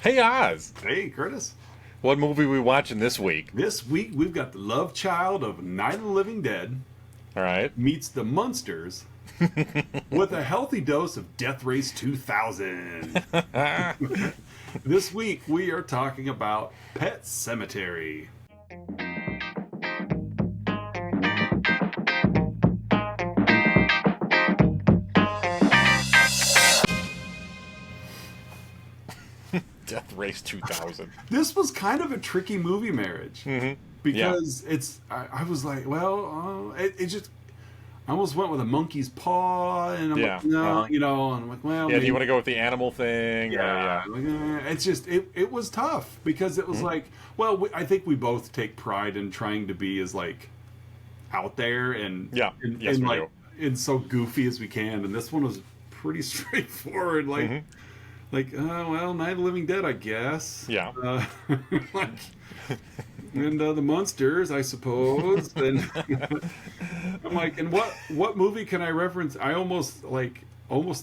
Hey Oz, Hey, Curtis. what movie we watching this week? This week we've got the love child of Night of the Living Dead All right. meets the Munsters with a healthy dose of Death Race 2000. This week we are talking about Pet Sematary. Death Race 2000. This was kind of a tricky movie marriage Yeah. because I was like, well, it just. I almost went with a monkey's paw, and I'm Yeah. like, no, Uh-huh. and I'm like, well, Yeah, do you maybe. want to go with the animal thing? Or, Yeah, yeah. like, it's just it was tough because it was like, well, I think we both take pride in trying to be as like out there and Yeah. Yes, and we like do. and so goofy as we can, and this one was pretty straightforward. Well, Night of the Living Dead, I guess. Yeah. Like, and the monsters, I suppose. And I'm like, and what movie can I reference? I almost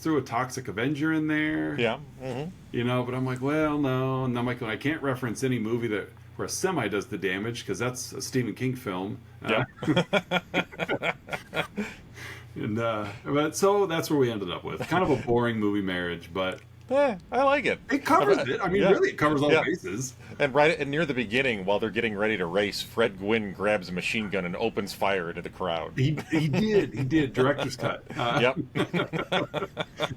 threw a Toxic Avenger in there. Yeah. But I'm like, well, no, and I'm like, I can't reference any movie that where a semi does the damage because that's a Stephen King film. Yeah. But so that's where we ended up with kind of a boring movie marriage, but I like it. it covers it. I mean, Yeah. really, it covers all Yeah. bases. And near the beginning, while they're getting ready to race, Fred Gwynne grabs a machine gun and opens fire into the crowd. He did director's cut. Yep.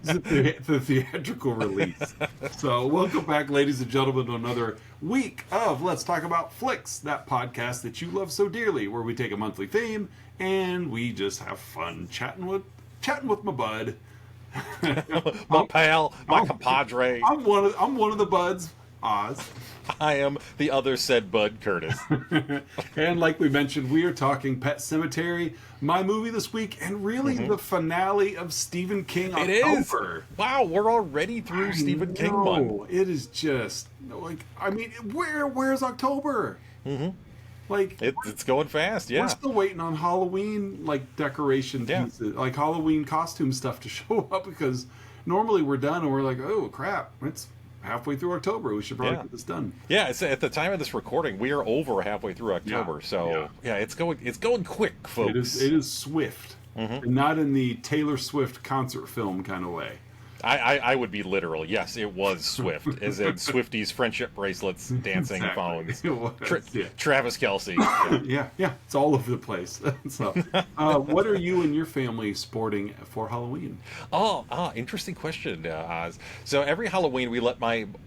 The theatrical release. So, welcome back, ladies and gentlemen, to another week of Let's Talk About Flicks, that podcast that you love so dearly, where we take a monthly theme and we just have fun chatting with my bud. My pal, my compadre. I'm one of the buds, Oz. I am the other said Bud Curtis. And like we mentioned, we are talking Pet Sematary, my movie this week, and really the finale of Stephen King It is. October. Wow, we're already through Stephen King No, month. it is just like, I mean, where's October? Like, It's going fast, yeah. we're still waiting on Halloween like decoration Yeah. pieces, like Halloween costume stuff to show up, because normally we're done and we're like, oh crap, it's halfway through October. We should probably Yeah. get this done. Yeah, it's at the time of this recording, we are over halfway through October. Yeah, So yeah, it's going quick, folks. It is swift, and not in the Taylor Swift concert film kind of way. I would be literal. Yes, it was Swift, as in Swifties friendship bracelets, dancing Exactly. phones. It was, yeah. Travis Kelsey. Yeah, it's all over the place. So, what are you and your family sporting for Halloween? Interesting question, Oz. So every Halloween we let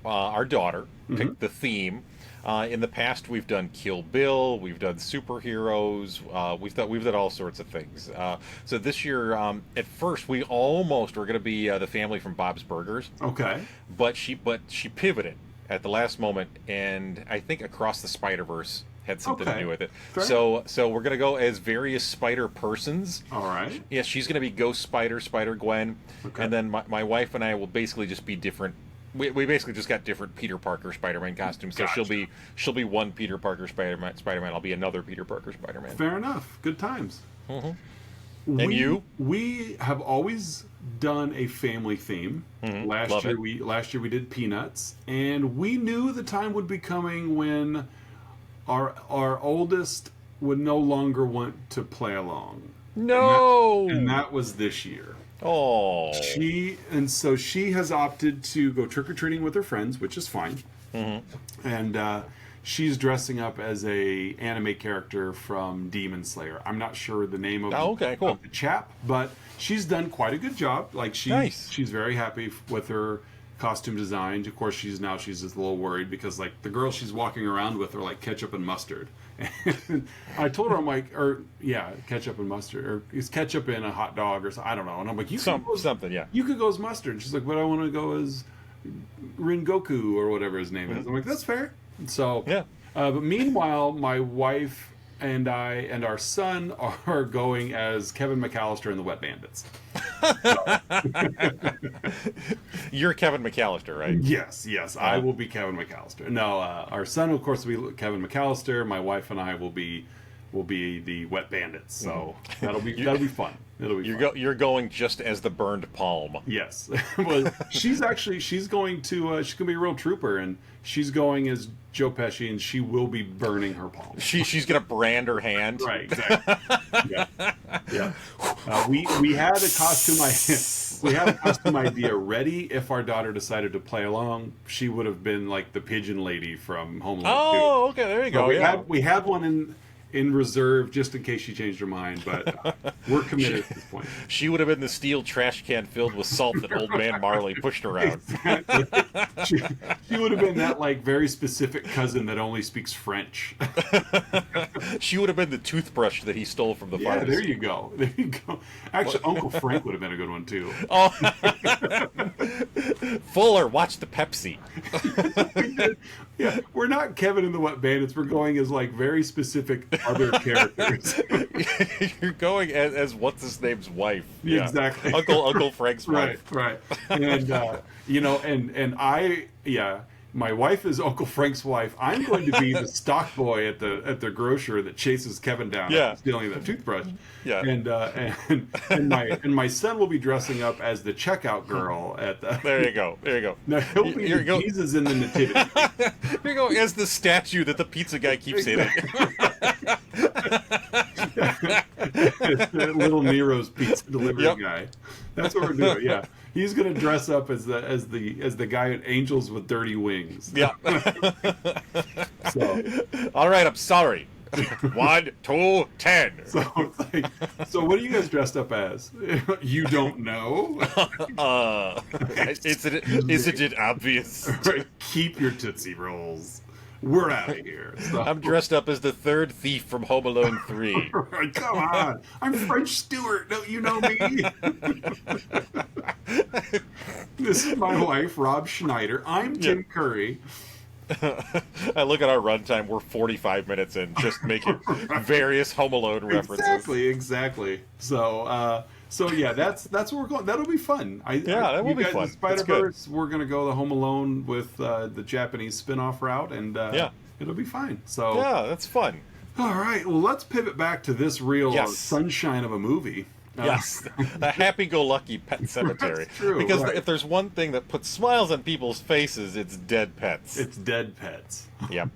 our daughter pick the theme. In the past, we've done Kill Bill, we've done superheroes, we've done all sorts of things. So this year, at first, we almost were going to be the family from Bob's Burgers, Okay. but she pivoted at the last moment, and I think Across the Spider-Verse had something to Okay. do with it. Fair So we're going to go as various spider persons. All right. Yeah, she's going to be Ghost Spider, Spider Gwen, Okay. and then my wife and I will basically just be different. We basically just got different Peter Parker Spider-Man costumes. So Gotcha. she'll be one Peter Parker Spider-Man. I'll be another Peter Parker Spider-Man. Fair enough. Good times. And we, you? We have always done a family theme. Love it. Last year we did Peanuts, and we knew the time would be coming when our oldest would no longer want to play along. No. And that was this year. Oh. So she has opted to go trick or treating with her friends, which is fine. And she's dressing up as a anime character from Demon Slayer. I'm not sure the name of, Okay, cool. of the chap, but she's done quite a good job. Like Nice. she's very happy with her costume design. Of course, she's just a little worried because like the girls she's walking around with are like ketchup and mustard. And I told her, I'm like, ketchup and mustard, or is ketchup in a hot dog, or so, I don't know. And I'm like, Something, yeah. you could go as mustard. And she's like, but I want to go as Rengoku or whatever his name is. I'm like, that's fair. So, Yeah. but meanwhile, my wife and I and our son are going as Kevin McAllister and the Wet Bandits. You're Kevin McAllister, right? Yes, I will be Kevin McAllister. No, our son, of course, will be Kevin McAllister. My wife and I will be will be the Wet Bandits. So that'll be fun. It'll be fun. You're going just as the burned palm. Yes. Well, she's going to she's gonna be a real trooper, and she's going as Joe Pesci, and she will be burning her palm. She's gonna brand her hand. Right. Exactly. Yeah. We had a costume idea ready. If our daughter decided to play along, she would have been like the pigeon lady from Home Alone 2. Oh, okay, there you go. We had one in reserve just in case she changed her mind, but we're committed at this point. She would have been the steel trash can filled with salt that Old Man Marley pushed around. Exactly. She would have been that like very specific cousin that only speaks French. She would have been the toothbrush that he stole from the pharmacy. There you go. There you go. Actually, Uncle Frank would have been a good one too. Oh, Fuller, watch the Pepsi. Yeah, we're not Kevin and the Wet Bandits. We're going as like very specific other characters. You're going as what's his name's wife. Yeah. Exactly. Uncle Frank's wife. Right. And my wife is Uncle Frank's wife. I'm going to be the stock boy at the grocer that chases Kevin down stealing the toothbrush. Yeah. And my son will be dressing up as the checkout girl at the. There you go. Now he'll be Jesus in the nativity. You're going as the statue that the pizza guy keeps hitting. Little Nero's pizza delivery guy. That's what we're doing. Yeah, he's gonna dress up as the guy at Angels with Dirty Wings. Yeah. So, all right, I'm sorry. 1, 2, 10. So what are you guys dressed up as? You don't know? Isn't it obvious? Keep your Tootsie Rolls. We're out of here. So. I'm dressed up as the third thief from Home Alone 3. Come on. I'm French Stewart. Don't you know me? This is my wife, Rob Schneider. I'm Tim Curry. I look at our runtime. We're 45 minutes in, just making various Home Alone references. Exactly. So yeah, that's where we're going. That'll be fun. That will be fun. Spider-Verse, we're gonna go the Home Alone with the Japanese spin-off route, and it'll be fine. So yeah, that's fun. All right, well, let's pivot back to this real sunshine of a movie. Yes, the happy-go-lucky Pet Sematary. That's true, because if there's one thing that puts smiles on people's faces, it's dead pets. It's dead pets. Yep.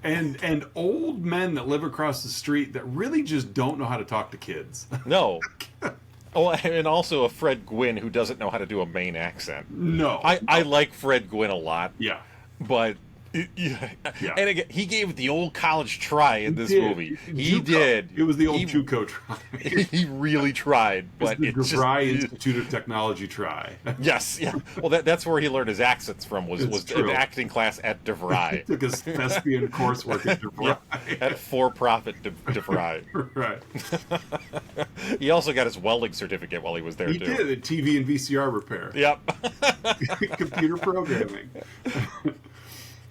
And old men that live across the street that really just don't know how to talk to kids. No. Oh, and also a Fred Gwynne who doesn't know how to do a Maine accent. No. I like Fred Gwynne a lot. Yeah. But... And again, he gave it the old college try in this movie. He did. It was the old JUCO try. He really tried, but it's the DeVry Institute of Technology try. Yes, yeah. Well, that's where he learned his accents from. Was an acting class at DeVry. He took his thespian coursework at DeVry. At for-profit DeVry. Right. He also got his welding certificate while he was there too. He did TV and VCR repair. Yep. Computer programming.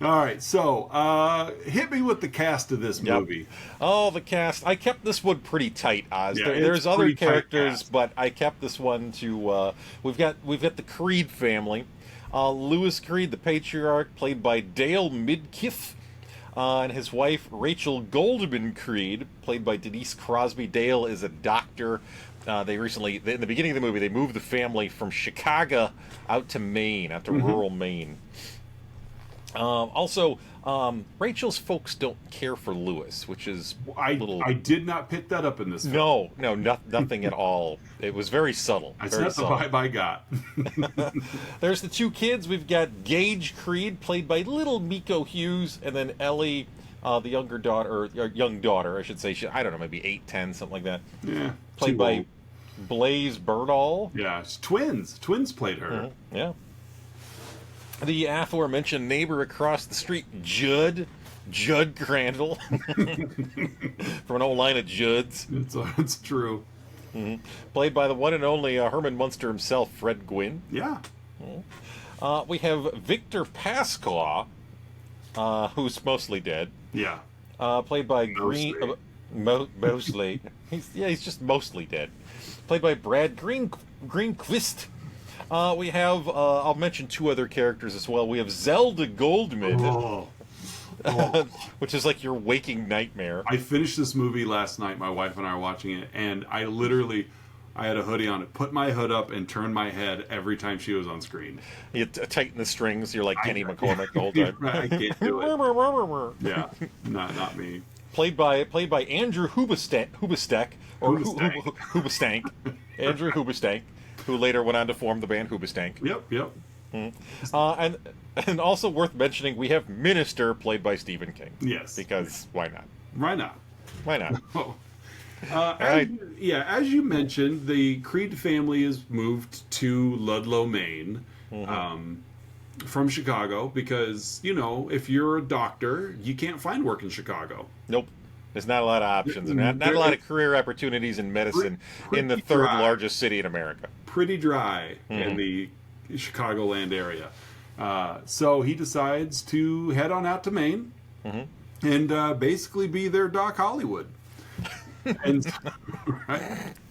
All right, so hit me with the cast of this movie. Oh, the cast. I kept this one pretty tight, Oz. Yeah, there's other characters, but I kept this one to... we've got the Creed family. Lewis Creed, the patriarch, played by Dale Midkiff, and his wife, Rachel Goldman Creed, played by Denise Crosby. Dale is a doctor. They recently, in the beginning of the movie, they moved the family from Chicago out to Maine, out to rural Maine. Also, Rachel's folks don't care for Lewis, which is I did not pick that up in this film. No, nothing at all. It was very subtle. That's not the vibe I got. There's the two kids. We've got Gage Creed, played by little Miko Hughes, and then Ellie, the younger daughter, or young daughter, I should say. I don't know, maybe 8, 10, something like that. Yeah. Played by Blaise Bernal. Yeah, it's twins. Twins played her. Mm-hmm. Yeah. The aforementioned neighbor across the street, Jud Crandall, from an old line of Juds. It's true. Mm-hmm. Played by the one and only Herman Munster himself, Fred Gwynne. Yeah. Mm-hmm. We have Victor Pascaw, who's mostly dead. Yeah. Played by mostly. He's just mostly dead. Played by Brad Greenquist. We have, I'll mention two other characters as well. We have Zelda Goldman. Oh. which is like your waking nightmare. I finished this movie last night. My wife and I were watching it, and I had a hoodie on it, put my hood up, and turned my head every time she was on screen. You tighten the strings. You're like Kenny McCormick the whole time. I can't do it. Yeah, not me. Played by Andrew Hoobastank, or Hoobastank, Andrew Hoobastank, who later went on to form the band Hoobastank. Yep. And also worth mentioning, we have Minister, played by Stephen King. Yes. Because why not? Why not? Why not? Oh. Right. As you mentioned, the Creed family has moved to Ludlow, Maine, from Chicago because, if you're a doctor, you can't find work in Chicago. Nope. There's not a lot of options, and not a lot of career opportunities in medicine in the third largest city in America. Pretty dry in the Chicagoland area. So he decides to head on out to Maine and basically be their Doc Hollywood. And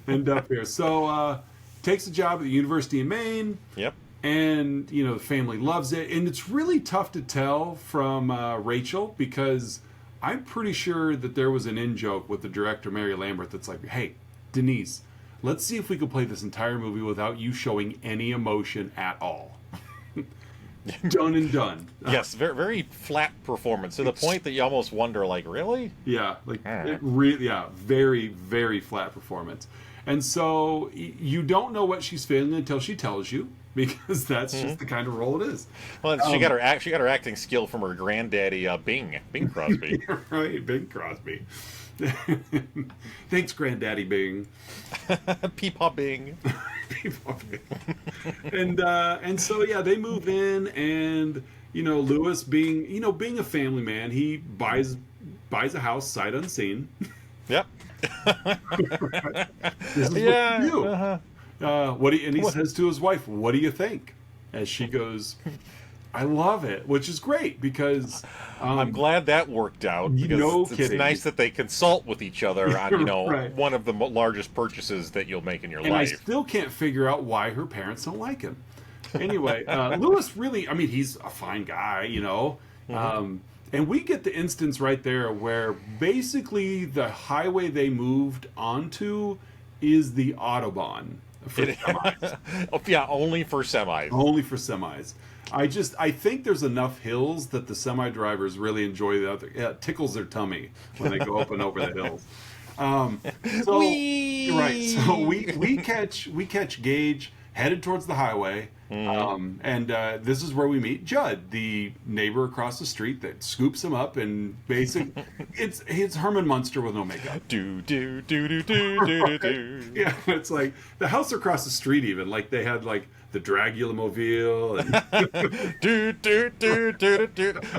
end up here. So takes a job at the University of Maine. Yep. And the family loves it, and it's really tough to tell from Rachel because I'm pretty sure that there was an in-joke with the director Mary Lambert that's like, "Hey, Denise, let's see if we can play this entire movie without you showing any emotion at all." Done and done. Yes, very, very flat performance to the point that you almost wonder, like, really? Yeah, very, very flat performance. And so you don't know what she's feeling until she tells you, because that's just the kind of role it is. Well, she got her acting skill from her granddaddy, Bing Crosby. Right, Bing Crosby. Thanks, Granddaddy Bing. Peepaw Bing. Peepaw Bing. And so they move in, and Lewis being a family man, he buys a house sight unseen. Yep. This is what you do. And he says to his wife, "What do you think?" As she goes, "I love it," which is great because I'm glad that worked out. Because it's nice that they consult with each other on right. one of the largest purchases that you'll make in your life. I still can't figure out why her parents don't like him. Anyway, Lewis really, he's a fine guy, and we get the instance right there where basically the highway they moved onto is the Autobahn for semis. Yeah, only for semis. Only for semis. I think there's enough hills that the semi drivers really enjoy it tickles their tummy when they go up and over the hills. So we catch Gage headed towards the highway. And this is where we meet Jud, the neighbor across the street that scoops him up, and basically it's Herman Munster with no makeup. Do. Yeah, it's like the house across the street, even like they had like the Dragula Mobile. And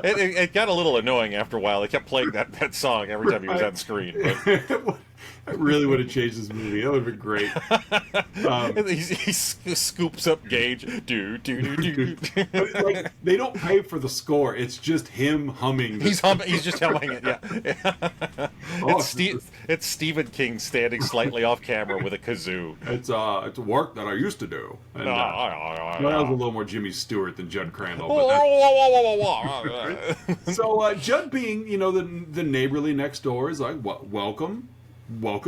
It got a little annoying after a while. They kept playing that song every time he was on screen. But... I really would have changed this movie. That would have been great. He scoops up Gage. Like, they don't pay for the score. It's just him humming. He's just humming it. Yeah. It's Stephen King standing slightly off camera with a kazoo. It's work that I used to do. And, that was a little more Jimmy Stewart than Jud Crandall. So Jud, being the neighborly next door, is like, welcome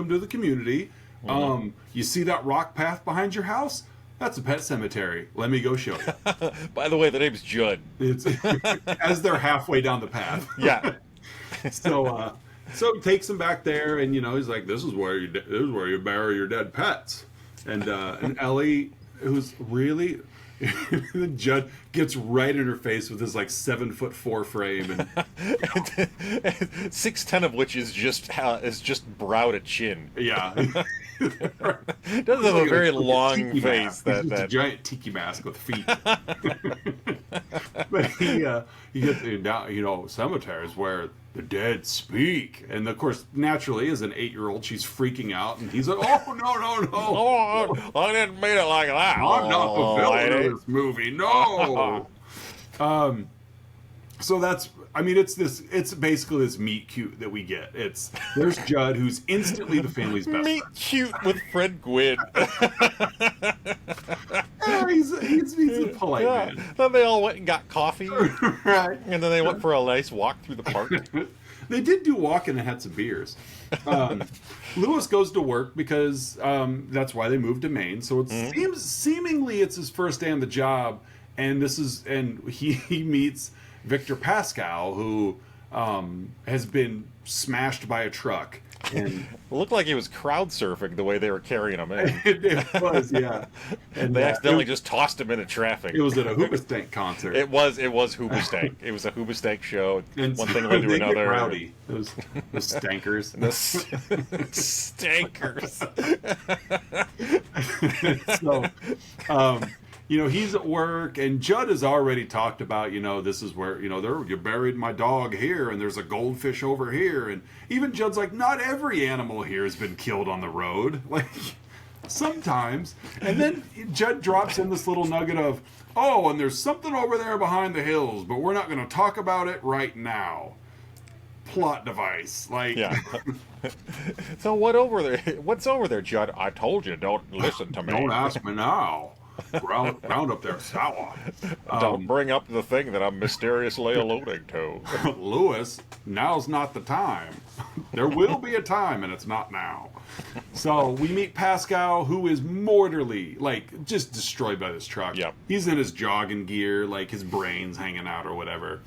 to the community. You see that rock path behind your house? That's a pet cemetery. Let me go show you. By the way, the name's Jud. It's as they're halfway down the path. Yeah. So he takes him back there, and he's like, "This is where you bury your dead pets." And Ellie, who's really. Jud gets right in her face with his 7'4" frame, and 6'10" of which is just brow to chin. Yeah, does have a very long face. That a giant tiki mask with feet. But he gets down. Cemeteries where the dead speak, and of course, naturally, as an 8-year-old, she's freaking out, and he's like, "Oh no! Oh, I didn't mean it like that. I'm not the villain of this movie. No." So that's. It's basically this meet cute that we get. There's Jud, who's instantly the family's best meet friend. Cute with Fred Gwynne. he's a polite Yeah. man. Then they all went and got coffee, Right. and then they went for a nice walk through the park. They did do walking and had some beers. Lewis goes to work because that's why they moved to Maine. So it seems seemingly it's his first day on the job, and he meets Victor Pascal, who has been smashed by a truck. And It looked like he was crowd surfing the way they were carrying him in. it was, yeah. And They accidentally just tossed him into traffic. it was at a Hoobastank concert. It was Hoobastank. It was a Hoobastank show. And One so thing led to they get another. rowdy. Those stankers. The stankers. So, he's at work, and Jud has already talked about, this is where, you buried my dog here, and there's a goldfish over here. And even Jud's like, not every animal here has been killed on the road. Like, sometimes. And then Jud drops in this little nugget of, oh, and there's something over there behind the hills, but we're not going to talk about it right now. Plot device. Like, Yeah. So what's over there, Jud? I told you, don't listen to me. don't ask me now. Round up there sour. Don't bring up the thing that I'm mysteriously alluding to. Lewis, now's not the time. There will be a time, and it's not now. So we meet Pascal, who is mortally, just destroyed by this truck. Yep. He's in his jogging gear, his brain's hanging out or whatever.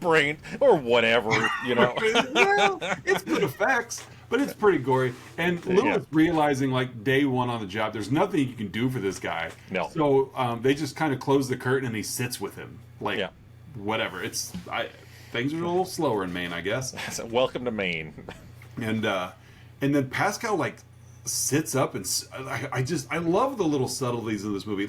Brain or whatever, Well, it's good effects, but it's pretty gory. And Lewis realizing, day one on the job, there's nothing you can do for this guy. No. So they just kind of close the curtain, and he sits with him. Whatever. Things are a little slower in Maine, I guess. So, welcome to Maine. And then Pascal sits up, and I love the little subtleties of this movie.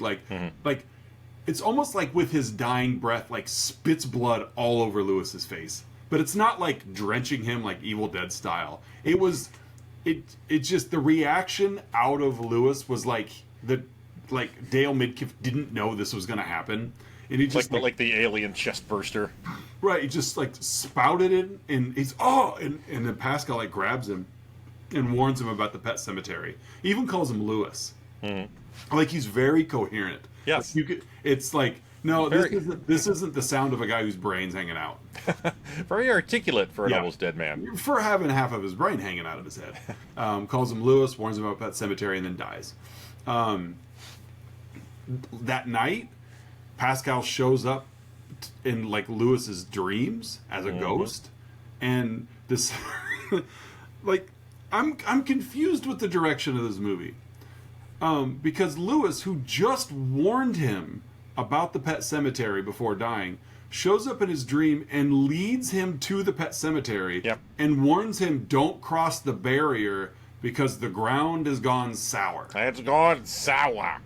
It's almost like with his dying breath, spits blood all over Lewis's face. But it's not drenching him like Evil Dead style. It's just the reaction out of Lewis was Dale Midkiff didn't know this was going to happen. And he just like the alien chest burster. Right, he just spouted it, and he's and then Pascal grabs him and warns him about the Pet Sematary. He even calls him Lewis. He's very coherent. Yes. No, this isn't the sound of a guy whose brain's hanging out. Very articulate for an almost dead man. For having half of his brain hanging out of his head. Calls him Lewis, warns him about Pet Sematary, and then dies. That night, Pascal shows up in Lewis's dreams as a ghost, and this I'm confused with the direction of this movie, because Lewis, who just warned him about the Pet Sematary before dying, shows up in his dream and leads him to the Pet Sematary. Yep. And warns him, don't cross the barrier because the ground has gone sour. It's gone sour.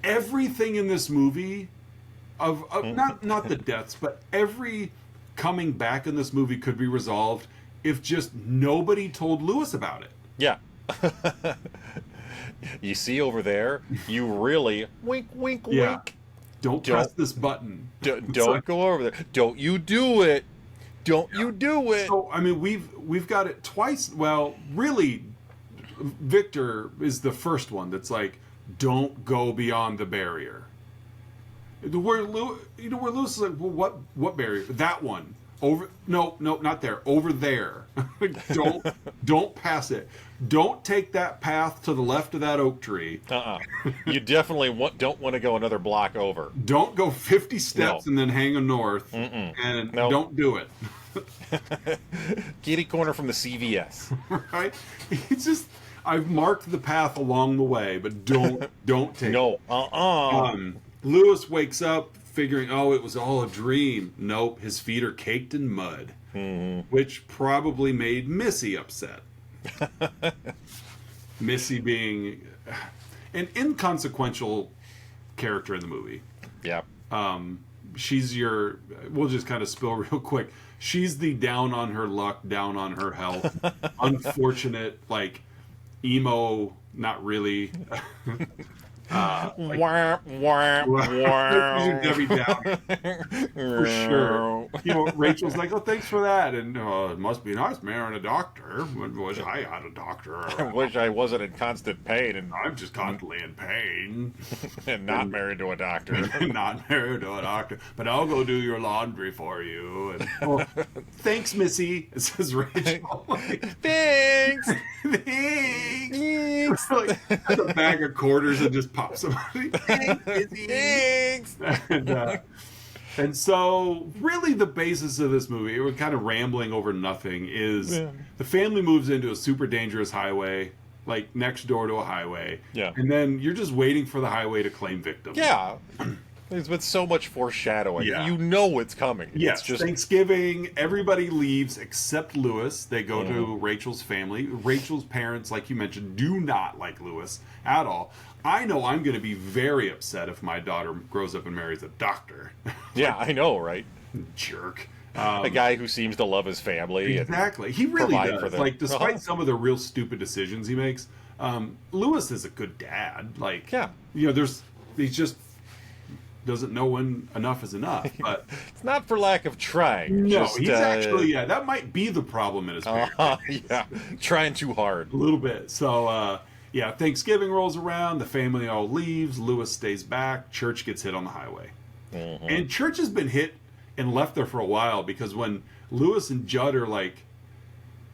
Everything in this movie not the deaths, but every coming back in this movie could be resolved if just nobody told Lewis about it. Yeah. You see over there, you really wink, wink, wink. Don't press this button. Don't go over there. Don't you do it. Don't you do it. So we've got it twice. Well, really, Victor is the first one that's don't go beyond the barrier. Where Lewis is well, what barrier? That one. Over no, not there. Over there. Don't pass it. Don't take that path to the left of that oak tree. You definitely don't want to go another block over. Don't go 50 steps and then hang a north. And don't do it. Kitty corner from the CVS. Right? It's just I've marked the path along the way, but don't take it. Lewis wakes up figuring, it was all a dream. Nope, his feet are caked in mud, which probably made Missy upset. Missy being an inconsequential character in the movie. Yeah. She's we'll just kind of spill real quick. She's the down on her luck, down on her health, unfortunate, emo, not really Like, Wah, wah, using wah. Debbie Downer for sure. You know, Rachel's like, "Oh, thanks for that," and it must be nice marrying a doctor. Wish I had a doctor. I wish I wasn't in constant pain I'm just constantly in pain and not married to a doctor. and not married to a doctor. But I'll go do your laundry for you. And, oh, thanks, Missy, says Rachel. Like, Thanks. thanks. Like, has a bag of quarters and just pops somebody. Thanks, Missy. Thanks. And so, really, the basis of this movie, we're kind of rambling over nothing, is the family moves into a super dangerous highway, like next door to a highway. Yeah. And then you're just waiting for the highway to claim victims. Yeah. There's been so much foreshadowing. Yeah. You know it's coming. Yes, It's just Thanksgiving, everybody leaves except Lewis. They go to Rachel's family. Rachel's parents, like you mentioned, do not like Lewis at all. I know I'm going to be very upset if my daughter grows up and marries a doctor. yeah, I know, right? Jerk. A guy who seems to love his family. Exactly. He really provide does. for them. Like, despite some of the real stupid decisions he makes, Lewis is a good dad. Like, Yeah. you know, he just doesn't know when enough is enough. But It's not for lack of trying. no, just, he's actually, that might be the problem in his parenting. yeah, trying too hard. A little bit. So, yeah, Thanksgiving rolls around. The family all leaves. Lewis stays back. Church gets hit on the highway. And Church has been hit and left there for a while because when Lewis and Jud are like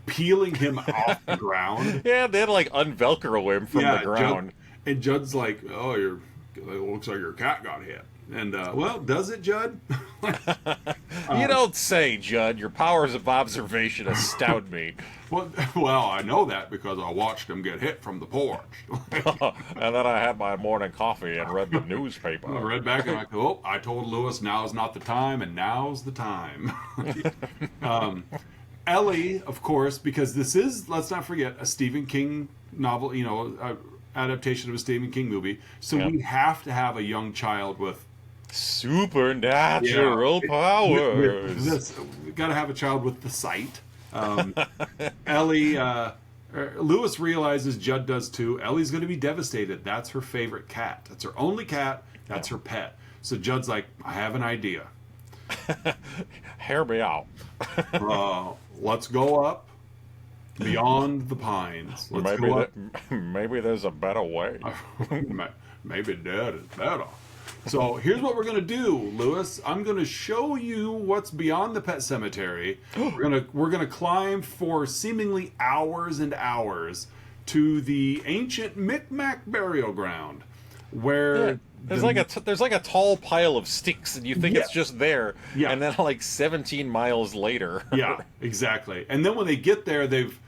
peeling him off the ground. Yeah, they had to like unvelcro him from the ground. And Jud's like, "Oh, it looks like your cat got hit." And well, does it, Jud? You don't say, Jud. Your powers of observation astound me. Well, I know that because I watched him get hit from the porch. And then I had my morning coffee and read the I newspaper. read back and I go, "Oh, I told Lewis now's not the time, and now's the time." Ellie, of course, because this is, let's not forget, a Stephen King novel, you know, adaptation of a Stephen King movie. So we have to have a young child with Supernatural powers. We got to have a child with the sight. Ellie, Lewis realizes, Jud does too. Ellie's going to be devastated. That's her favorite cat. That's her only cat. That's her pet. So Jud's like, "I have an idea. Hear me out. Let's go up beyond the pines. Let's go up. Maybe there's a better way." Maybe dead is better. So here's what we're gonna do, Lewis. I'm gonna show you what's beyond the pet cemetery. We're gonna climb for seemingly hours and hours to the ancient Micmac burial ground, where there's like a tall pile of sticks, and you think it's just there. Yeah. And then like 17 miles later. Yeah, exactly. And then when they get there, they've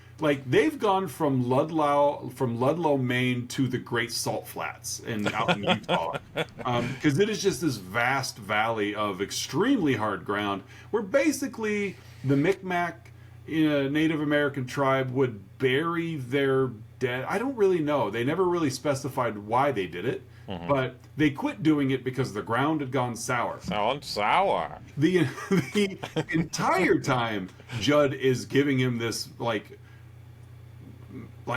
gone from Ludlow, Maine to the Great Salt Flats out in Utah, because it is just this vast valley of extremely hard ground where basically the Micmac, Native American tribe, would bury their dead. I don't really know. They never really specified why they did it, but they quit doing it because the ground had gone sour. Sour. The entire time, Jud is giving him this like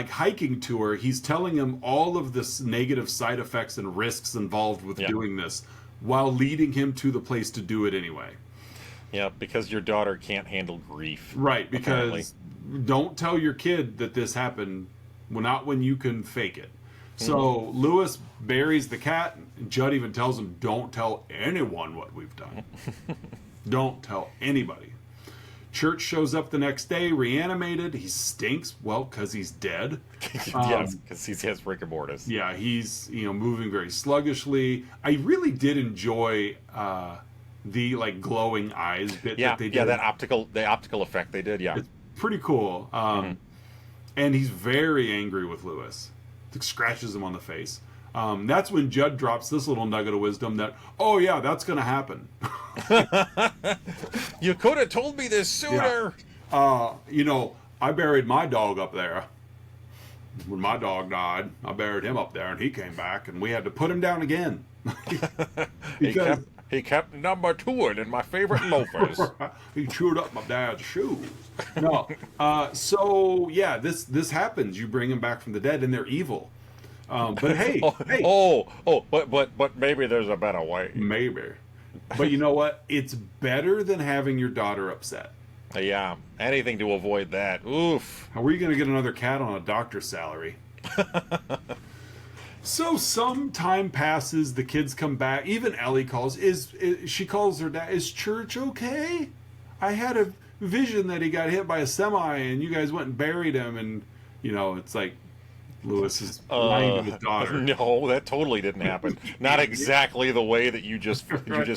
hiking tour. He's telling him all of the negative side effects and risks involved with doing this, while leading him to the place to do it anyway. Yeah, because your daughter can't handle grief. Right, because apparently. Don't tell your kid that this happened, not when you can fake it. So Lewis buries the cat. Jud even tells him, "Don't tell anyone what we've done. Don't tell anybody." Church shows up the next day, reanimated. He stinks, well, because he's dead. Yes, because he has rigor mortis. Yeah, he's moving very sluggishly. I really did enjoy the glowing eyes bit that they did. Yeah, the optical effect they did. Yeah, it's pretty cool. And he's very angry with Lewis. Scratches him on the face. That's when Jud drops this little nugget of wisdom that, "Oh yeah, that's going to happen." You could have told me this sooner. Yeah. I buried my dog up there. When my dog died, I buried him up there, and he came back, and we had to put him down again. Because he kept number 2 in my favorite loafers. He chewed up my dad's shoes. No. So yeah, this happens. You bring him back from the dead, and they're evil. But hey, hey, but maybe there's a better way. maybe. But you know what? It's better than having your daughter upset. Yeah, anything to avoid that. Oof. How are you going to get another cat on a doctor's salary? So some time passes, the kids come back. Even Ellie calls. She calls her dad? Is Church okay? I had a vision that he got hit by a semi, and you guys went and buried him. And it's like Lewis is lying to his daughter. No, that totally didn't happen. Not exactly the way that you just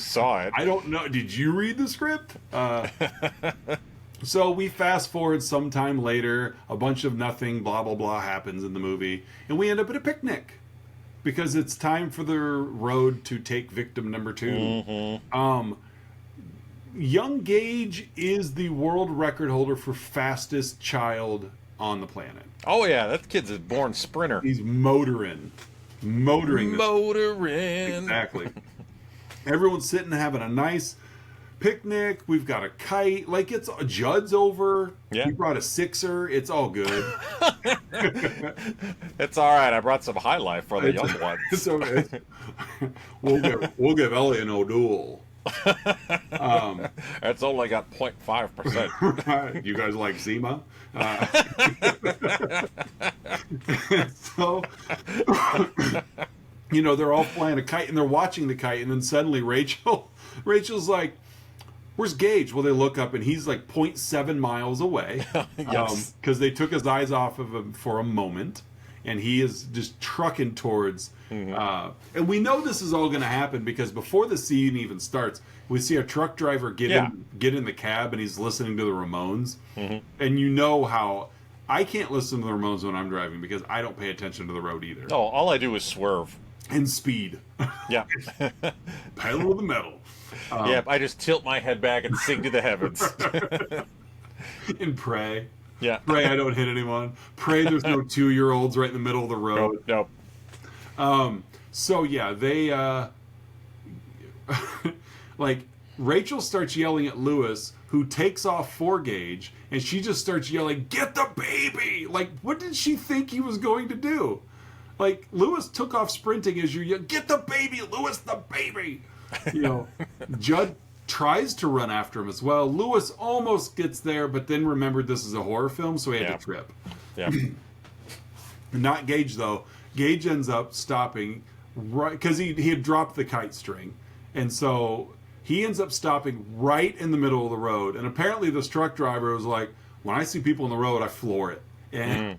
saw it. I don't know. Did you read the script? So we fast forward sometime later. A bunch of nothing, blah blah blah, happens in the movie, and we end up at a picnic because it's time for the road to take victim number 2. Mm-hmm. Young Gage is the world record holder for fastest child on the planet. Oh yeah, that kid's a born sprinter. He's motoring. Exactly. Everyone's sitting having a nice picnic. We've got a kite. Like, it's Jud's over. Yeah. He brought a sixer. It's all good. It's all right. I brought some High Life for the young ones. It's okay. We'll give Ellie an O'Doul. It's only got 0.5%. Right. You guys like Zima? So, they're all flying a kite and they're watching the kite, and then suddenly Rachel's like, "Where's Gage?" Well, they look up and he's like 0.7 miles away. Yes. Because they took his eyes off of him for a moment, and he is just trucking towards. And we know this is all going to happen because before the scene even starts, we see a truck driver get in the cab, and he's listening to the Ramones. And you know how I can't listen to the Ramones when I'm driving because I don't pay attention to the road either. Oh, all I do is swerve. And speed. Yeah. Pedal to the metal. Yeah, I just tilt my head back and sing to the heavens. And pray. Yeah. Pray I don't hit anyone. Pray there's no 2-year-olds right in the middle of the road. Nope. So yeah, they like Rachel starts yelling at Lewis, who takes off for Gage, and she just starts yelling, "Get the baby!" Like, what did she think he was going to do? Like, Lewis took off sprinting as you yell, "Get the baby, Lewis, the baby!" Jud tries to run after him as well. Lewis almost gets there, but then remembered this is a horror film, so he had to trip. Yeah. Not Gage, though. Gage ends up stopping right because he had dropped the kite string, and so he ends up stopping right in the middle of the road. And apparently, this truck driver was like, "When I see people on the road, I floor it." And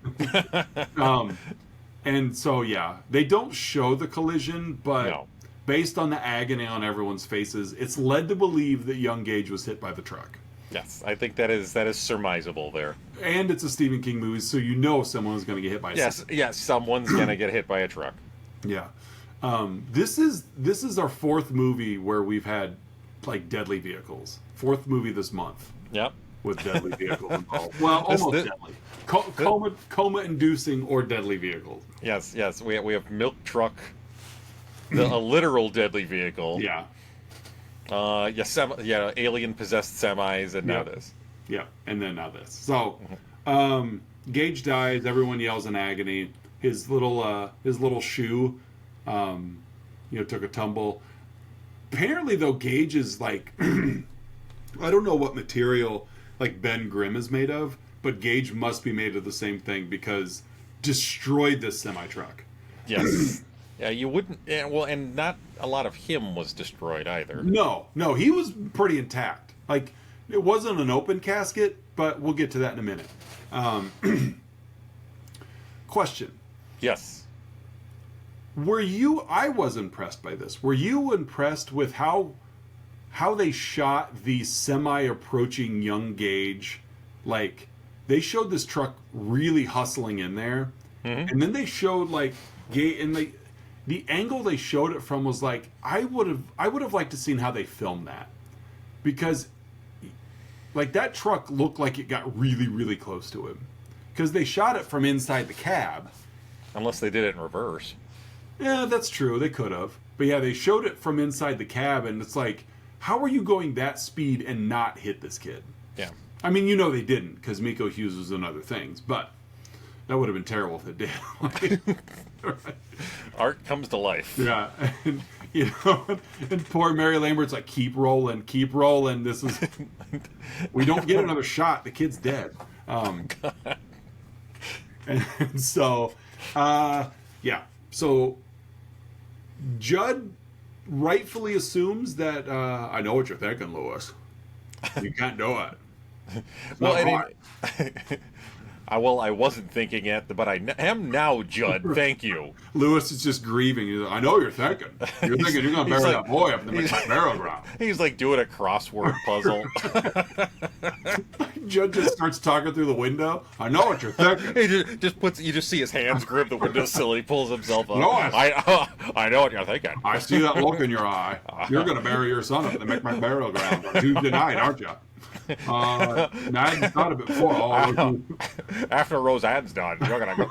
and so yeah, they don't show the collision, but based on the agony on everyone's faces, it's led to believe that young Gage was hit by the truck. Yes, I think that is surmisable there. And it's a Stephen King movie, so you know someone is going to get hit by a truck. Yes, someone's going to get hit by a truck. Yeah. This is our 4th movie where we've had like deadly vehicles. 4th movie this month. Yep. With deadly vehicles involved. Well, almost deadly. Coma-inducing or deadly vehicles. Yes. We have milk truck, a literal deadly vehicle. Yeah. Alien possessed semis, and now this. Yeah, and then now this. So, Gage dies. Everyone yells in agony. His little shoe, took a tumble. Apparently, though, Gage is like, I don't know what material like Ben Grimm is made of, but Gage must be made of the same thing because destroyed this semi truck. Yes. Yeah, you wouldn't. Yeah, well, and not a lot of him was destroyed either. No, he was pretty intact. Like, it wasn't an open casket, but we'll get to that in a minute. Question. Yes. I was impressed by this. Were you impressed with how they shot the semi-approaching young Gage? Like, they showed this truck really hustling in there, and then they showed like the angle they showed it from was like I would have liked to seen how they filmed that, because like that truck looked like it got really, really close to him because they shot it from inside the cab. Unless they did it in reverse. Yeah, that's true. They could have. But yeah, they showed it from inside the cab, and it's like, how are you going that speed and not hit this kid? Yeah. I mean, they didn't, because Miko Hughes was in other things, but that would have been terrible if it did. Art comes to life. Yeah, and, and poor Mary Lambert's like, keep rolling, keep rolling. This is, we don't get another shot. The kid's dead. And so, yeah. So Jud rightfully assumes that I know what you're thinking, Lewis. You can't do it. It's Well, not I right. mean, I wasn't thinking it, but I am now, Jud. Thank you. Lewis is just grieving. He's like, I know what you're thinking. You're thinking you're going to bury that boy up in the barrel ground. He's like doing a crossword puzzle. Jud just starts talking through the window. I know what you're thinking. He just puts. You just see his hands grip the windowsill. He pulls himself up. No, I know what you're thinking. I see that look in your eye. You're going to bury your son up in the Micmac burial ground on Tuesday night, aren't you? I hadn't thought of it before. After Roseanne's done, you're gonna go.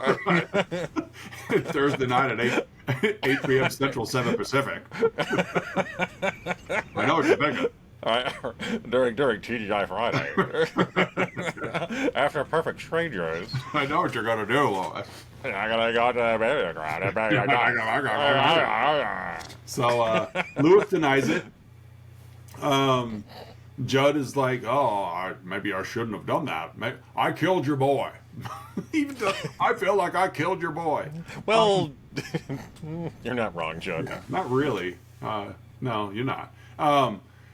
Thursday night at 8 p.m. Central, 7 Pacific. I know what you're thinking. During TGI Friday. After Perfect Strangers. I know what you're gonna do, Lois. I'm gonna go to the burial ground. So Lewis denies it. Jud is like, maybe I shouldn't have done that. I killed your boy. I feel like I killed your boy. Well, you're not wrong, Jud. Yeah, not really. No, you're not.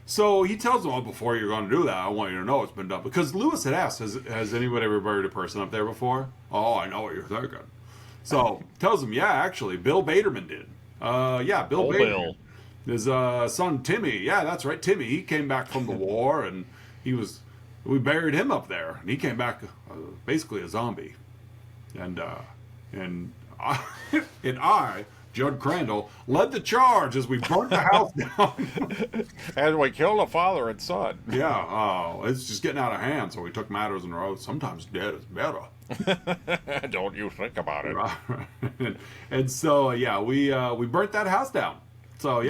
So he tells him, before you're going to do that, I want you to know it's been done. Because Lewis had asked, has anybody ever buried a person up there before? Oh, I know what you're thinking. So tells him, yeah, actually, Bill Baderman did. Bill Baderman. Bill. His son Timmy, yeah, that's right, Timmy. He came back from the war, and we buried him up there, and he came back basically a zombie. And I, Jud Crandall, led the charge as we burnt the house down. And we killed a father and son. Yeah, it's just getting out of hand, so we took matters in our own. Sometimes dead is better. Don't you think about it. Right. And so, we burnt that house down. So,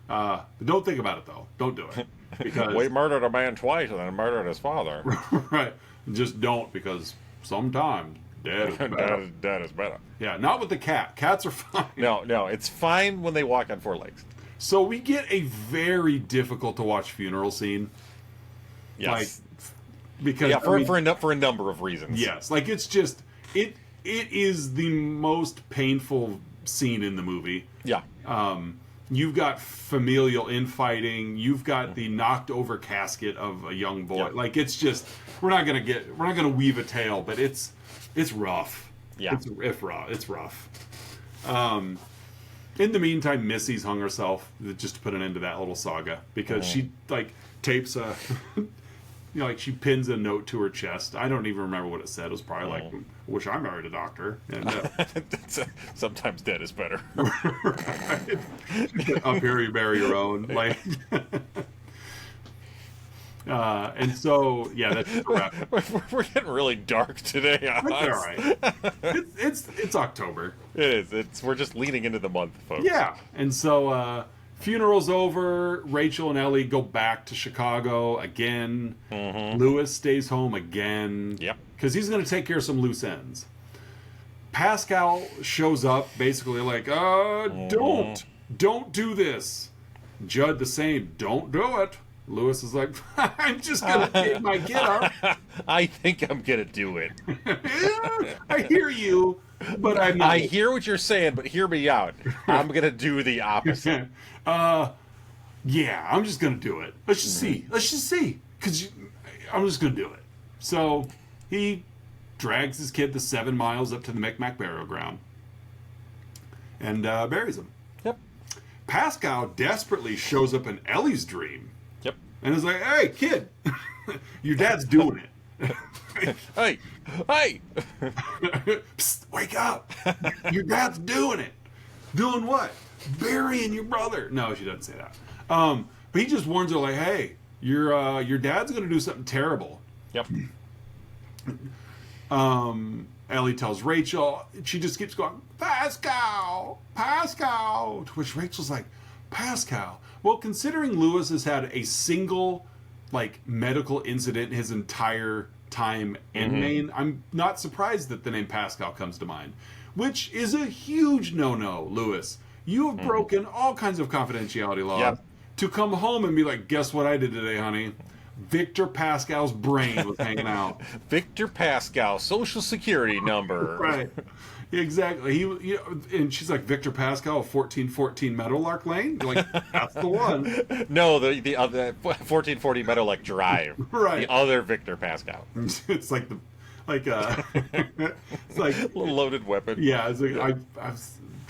but don't think about it, though. Don't do it. Because we murdered a man twice and then murdered his father. Right. Just don't, because sometimes dead is better. Dead is better. Yeah, not with the cat. Cats are fine. No, it's fine when they walk on four legs. So we get a very difficult to watch funeral scene. Yes. Because for a number of reasons. Yes, it's just it is the most painful scene in the movie. Yeah. You've got familial infighting. You've got the knocked over casket of a young boy. Yeah. It's just we're not gonna weave a tale, but it's rough. Yeah. It's rough. In the meantime, Missy's hung herself just to put an end to that little saga because she tapes a. She pins a note to her chest. I don't even remember what it said. It was probably wish I married a doctor. And sometimes dead is better. Right. Up here you bury your own. And so, that's just a wrap. We're getting really dark today. That's all right. It's October. It is. We're just leaning into the month, folks. Yeah. And so, funeral's over. Rachel and Ellie go back to Chicago again. Mm-hmm. Lewis stays home again. Yep. Because he's going to take care of some loose ends. Pascal shows up, basically don't do this. Judd the same, don't do it. Lewis is like, I'm just going to take my get up. I think I'm going to do it. I hear you, but I'm not. I hear what you're saying, but hear me out. I'm going to do the opposite. I'm just going to do it. Let's just see. Because I'm just going to do it. So he drags his kid the 7 miles up to the Micmac burial ground and buries him. Yep. Pascal desperately shows up in Ellie's dream. Yep. And is like, hey, kid, your dad's doing it. Hey! Psst, wake up. Your dad's doing it. Doing what? Burying your brother. No, she doesn't say that. But he just warns her like, hey, your dad's going to do something terrible. Yep. Ellie tells Rachel. She just keeps going, Pascal. To which Rachel's like, Pascal. Well, considering Lewis has had a single medical incident his entire time in Maine, I'm not surprised that the name Pascal comes to mind. which is a huge no-no, Lewis. You have broken all kinds of confidentiality laws Yep. to come home and be like, guess what I did today, honey? Victor Pascal's brain was hanging out. Victor Pascal, social security number. Right. Exactly. And she's like, Victor Pascal, 1414 Meadowlark Lane? You're like, that's the one. No, the other 1440 Meadowlark Drive. Right. The other Victor Pascal. It's like it's like Loaded weapon. yeah, it's like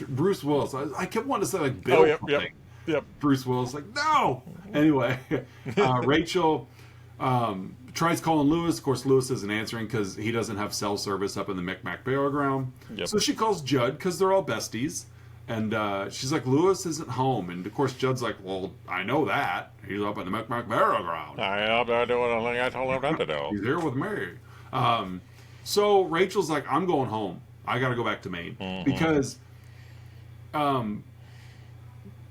Bruce Willis. I kept wanting to say like Bill. Yep. Bruce Willis like no. Anyway, Rachel tries calling Lewis. Of course, Lewis isn't answering because he doesn't have cell service up in the Micmac Burial Ground. Yep. So she calls Jud because they're all besties. And she's like, Lewis isn't home. And of course, Judd's like, well, I know that. He's up in the Micmac Burial Ground. I'm not doing anything I told him not to do. He's here with Mary. So Rachel's like, I'm going home. I got to go back to Maine. Because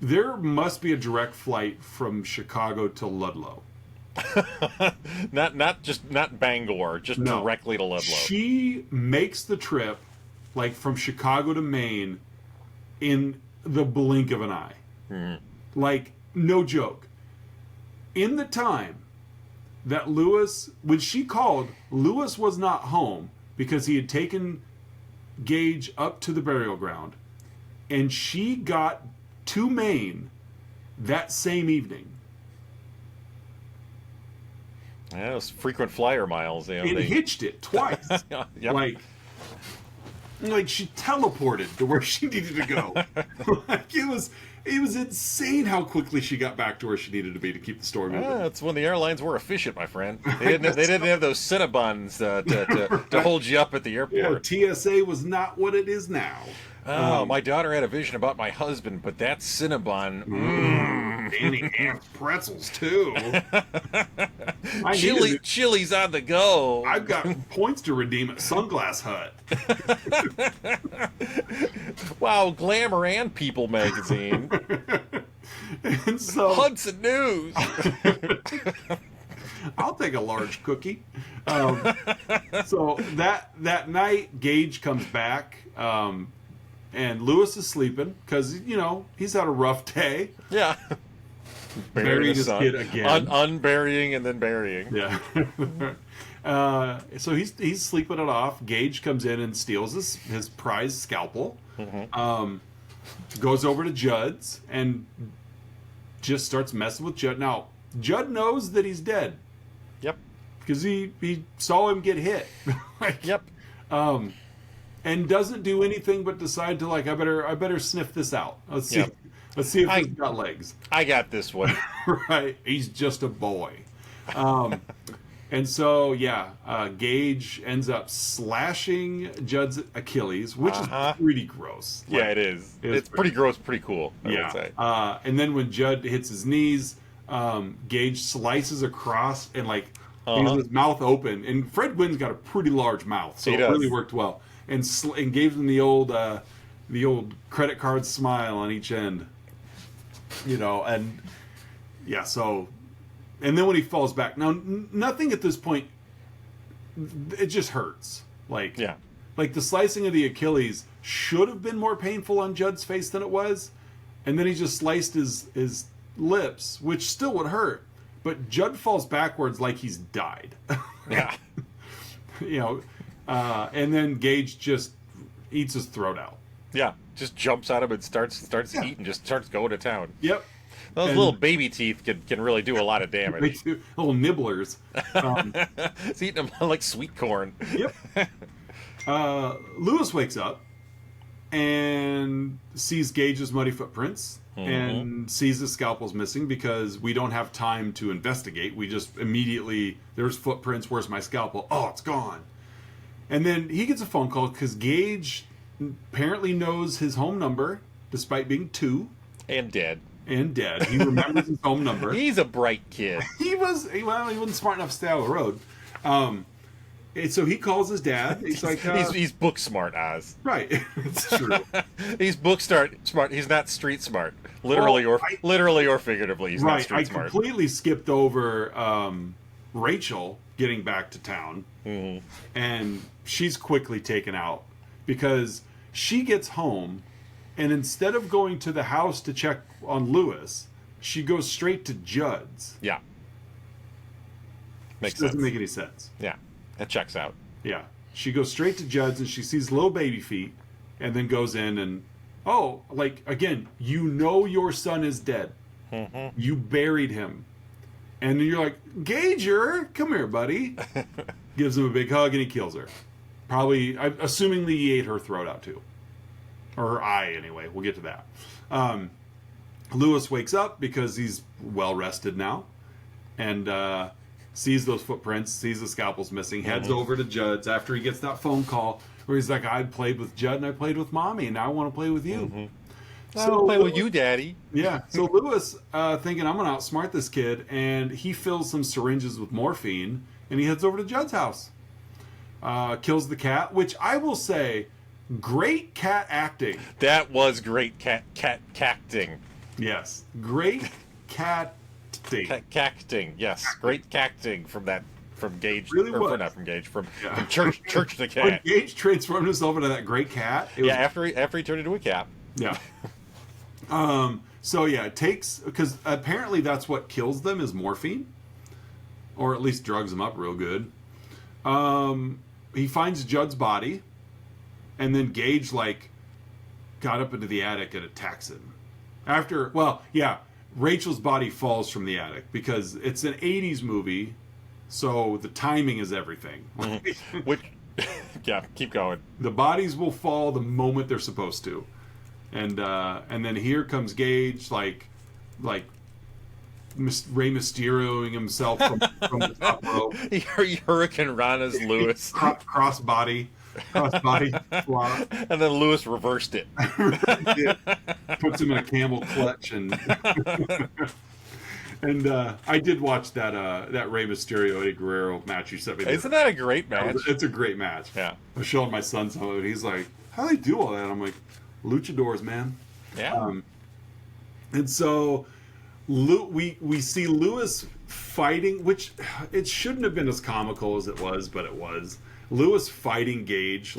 there must be a direct flight from Chicago to Ludlow. not Bangor, just No. directly to Ludlow. She makes the trip, like from Chicago to Maine, in the blink of an eye. Like, no joke. In the time that Lewis, when she called, Lewis was not home because he had taken Gage up to the burial ground, and she got to Maine that same evening. Yeah, those frequent flyer miles. You know, And hitched it twice. Yep. Like she teleported to where she needed to go. Like it was insane how quickly she got back to where she needed to be to keep the story moving. That's when the airlines were efficient, my friend. They didn't have those Cinnabons to hold you up at the airport. Yeah, TSA was not what it is now. Oh, my daughter had a vision about my husband, but that Cinnabon. Danny Hamp's pretzels too. Chili's on the go. I've got points to redeem at Sunglass Hut. Wow, Glamour and People magazine. And so Hudson News. I'll take a large cookie. So that night, Gage comes back, and Lewis is sleeping because he's had a rough day. Yeah. Burying his kid again. Unburying and then burying. Yeah. So he's sleeping it off. Gage comes in and steals his prized scalpel. Goes over to Jud's and just starts messing with Jud. Now, Jud knows that he's dead. Yep. Because he saw him get hit. Yep. And doesn't do anything but decide to I better sniff this out. Let's see. Yep. Let's see if he's got legs. I got this one. Right. He's just a boy. And so, Gage ends up slashing Jud's Achilles, which is pretty gross. Yeah, it is. It's pretty gross, pretty cool, I would say. And then when Jud hits his knees, Gage slices across and he has his mouth open. And Fred Gwynn's got a pretty large mouth, so it really worked well. And gave him the old credit card smile on each end. And then when he falls back, now nothing at this point, it just hurts. Like the slicing of the Achilles should have been more painful on Jud's face than it was, and then he just sliced his lips, which still would hurt. But Jud falls backwards like he's died. Yeah. And then Gage just eats his throat out. Yeah, just jumps at him and starts eating, just starts going to town. Yep. Those little baby teeth can really do a lot of damage. They do. Little nibblers. It's eating them like sweet corn. Yep. Lewis wakes up and sees Gage's muddy footprints and sees the scalpel's missing because we don't have time to investigate. We just immediately, there's footprints, where's my scalpel? Oh, it's gone. And then he gets a phone call because Gage apparently knows his home number, despite being 2. And dead. He remembers his home number. He's a bright kid. He wasn't smart enough to stay out of the road. And so he calls his dad. He's like, he's book smart, Oz. Right. It's true. He's book smart. He's not street smart. Literally or figuratively, he's not street smart. I completely skipped over Rachel getting back to town, and she's quickly taken out because She gets home, and instead of going to the house to check on Lewis, she goes straight to Jud's. Yeah. Makes Which sense. doesn't make any sense. Yeah. It checks out. Yeah. She goes straight to Jud's, and she sees little baby feet, and then goes in and, oh, like, again, you know your son is dead. Mm-hmm. You buried him. And then you're like, Gager, come here, buddy. Gives him a big hug, and he kills her. Probably, assumingly he ate her throat out too. Or her eye, anyway. We'll get to that. Lewis wakes up because he's well rested now. And sees those footprints, sees the scalpel's missing, heads over to Jud's after he gets that phone call where he's like, I played with Jud and I played with Mommy, and now I want to play with you. Mm-hmm. I want to play with you, Daddy. Yeah. So Lewis, thinking, I'm going to outsmart this kid, and he fills some syringes with morphine, and he heads over to Jud's house. Kills the cat, which I will say, great cat acting. That was great cacting. Yes. Great cat Cacting, yes. Great cacting from Gage. Really or was. Not from Gage, from Church the cat. When Gage transformed himself into that great cat. It was, after he turned into a cat. Yeah. So yeah, it takes, because apparently that's what kills them is morphine, or at least drugs them up real good. He finds Jud's body, and then Gage got up into the attic and attacks him. Rachel's body falls from the attic because it's an 80s movie, so the timing is everything. Which, yeah, keep going. The bodies will fall the moment they're supposed to. And then here comes Gage, like Rey Mysterioing himself from the top rope. Hurricane Rana's Lewis. Crossbody flop. And then Lewis reversed it. Puts him in a camel clutch and I did watch that Rey Mysterio Eddie Guerrero match you sent me. Isn't that a great match? It's a great match. Yeah. I was showing my son some of it. He's like, how do they do all that? I'm like, luchadors, man. Yeah. And so we see Lewis fighting, which it shouldn't have been as comical as it was, but it was. Lewis fighting Gage,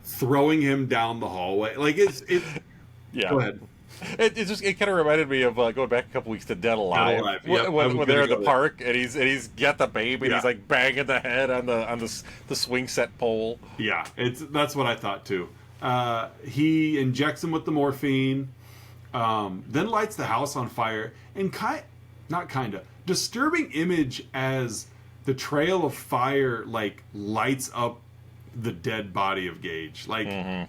throwing him down the hallway. It's yeah. Go ahead. It kind of reminded me of going back a couple weeks to Dead Alive. Yep, when they're in the park and he's got the baby and Yeah. he's like banging the head on the swing set pole. Yeah, that's what I thought too. He injects him with the morphine, then lights the house on fire, and disturbing image as the trail of fire lights up the dead body of Gage.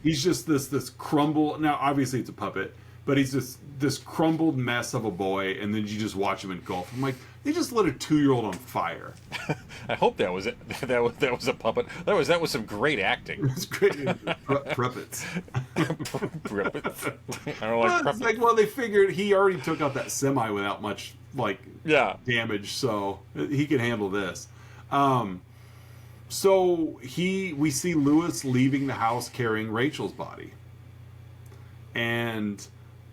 He's just this crumble. Now obviously it's a puppet, but he's just this crumbled mess of a boy, and then you just watch him engulf. I'm like, they just lit a 2-year-old on fire. I hope that was it. That was a puppet. That was some great acting. It's great. Puppets. Puppets. I don't like puppets. Well, they figured he already took out that semi without much damage, so he could handle this. So we see Lewis leaving the house carrying Rachel's body, and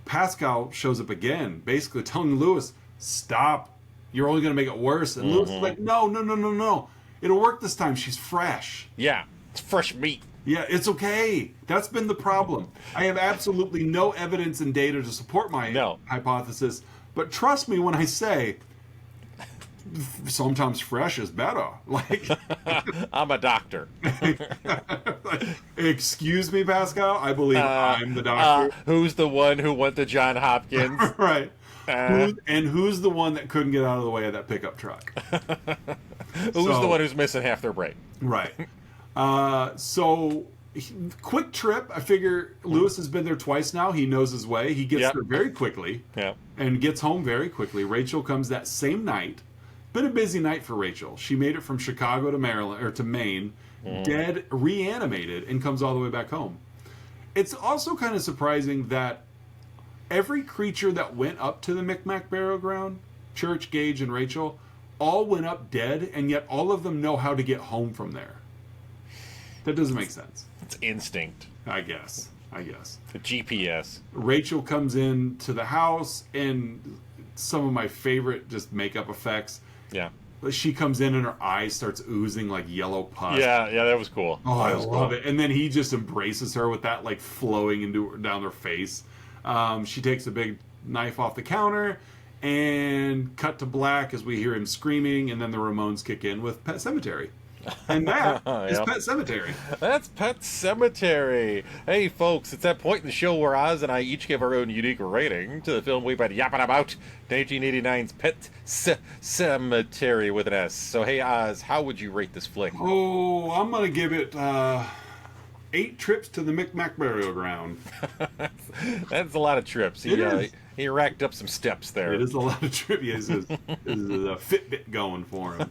Pascal shows up again, basically telling Lewis, "Stop! You're only going to make it worse." And Lewis is like, "No! It'll work this time. She's fresh." Yeah, it's fresh meat. Yeah, it's okay. That's been the problem. I have absolutely no evidence and data to support my hypothesis, but trust me when I say sometimes fresh is better. I'm a doctor. Excuse me, Pascal? I believe I'm the doctor. Who's the one who went to Johns Hopkins? Right. Who's the one that couldn't get out of the way of that pickup truck? Who's the one who's missing half their brain? Right. Quick trip. I figure Lewis has been there twice now. He knows his way. He gets there very quickly and gets home very quickly. Rachel comes that same night. Been a busy night for Rachel. She made it from Chicago to Maine, dead, reanimated, and comes all the way back home. It's also kind of surprising that every creature that went up to the Micmac burial ground, Church, Gage, and Rachel, all went up dead, and yet all of them know how to get home from there. That doesn't make sense. It's instinct. I guess. The GPS. Rachel comes in to the house, and some of my favorite just makeup effects. Yeah. she comes in and her eyes starts oozing like yellow pus. Yeah, that was cool. Oh, I That was love cool. it. And then he just embraces her with that like flowing down her face. She takes a big knife off the counter, and cut to black as we hear him screaming, and then the Ramones kick in with Pet Sematary. And that is Yep. Pet Sematary. That's Pet Sematary. Hey, folks, it's that point in the show where Oz and I each give our own unique rating to the film we've been yapping about, 1989's Pet Sematary with an S. So, hey, Oz, how would you rate this flick? Oh, I'm going to give it 8 trips to the Micmac burial ground. That's a lot of trips. It is. He racked up some steps there. It is a lot of trivia. There's a Fitbit going for him.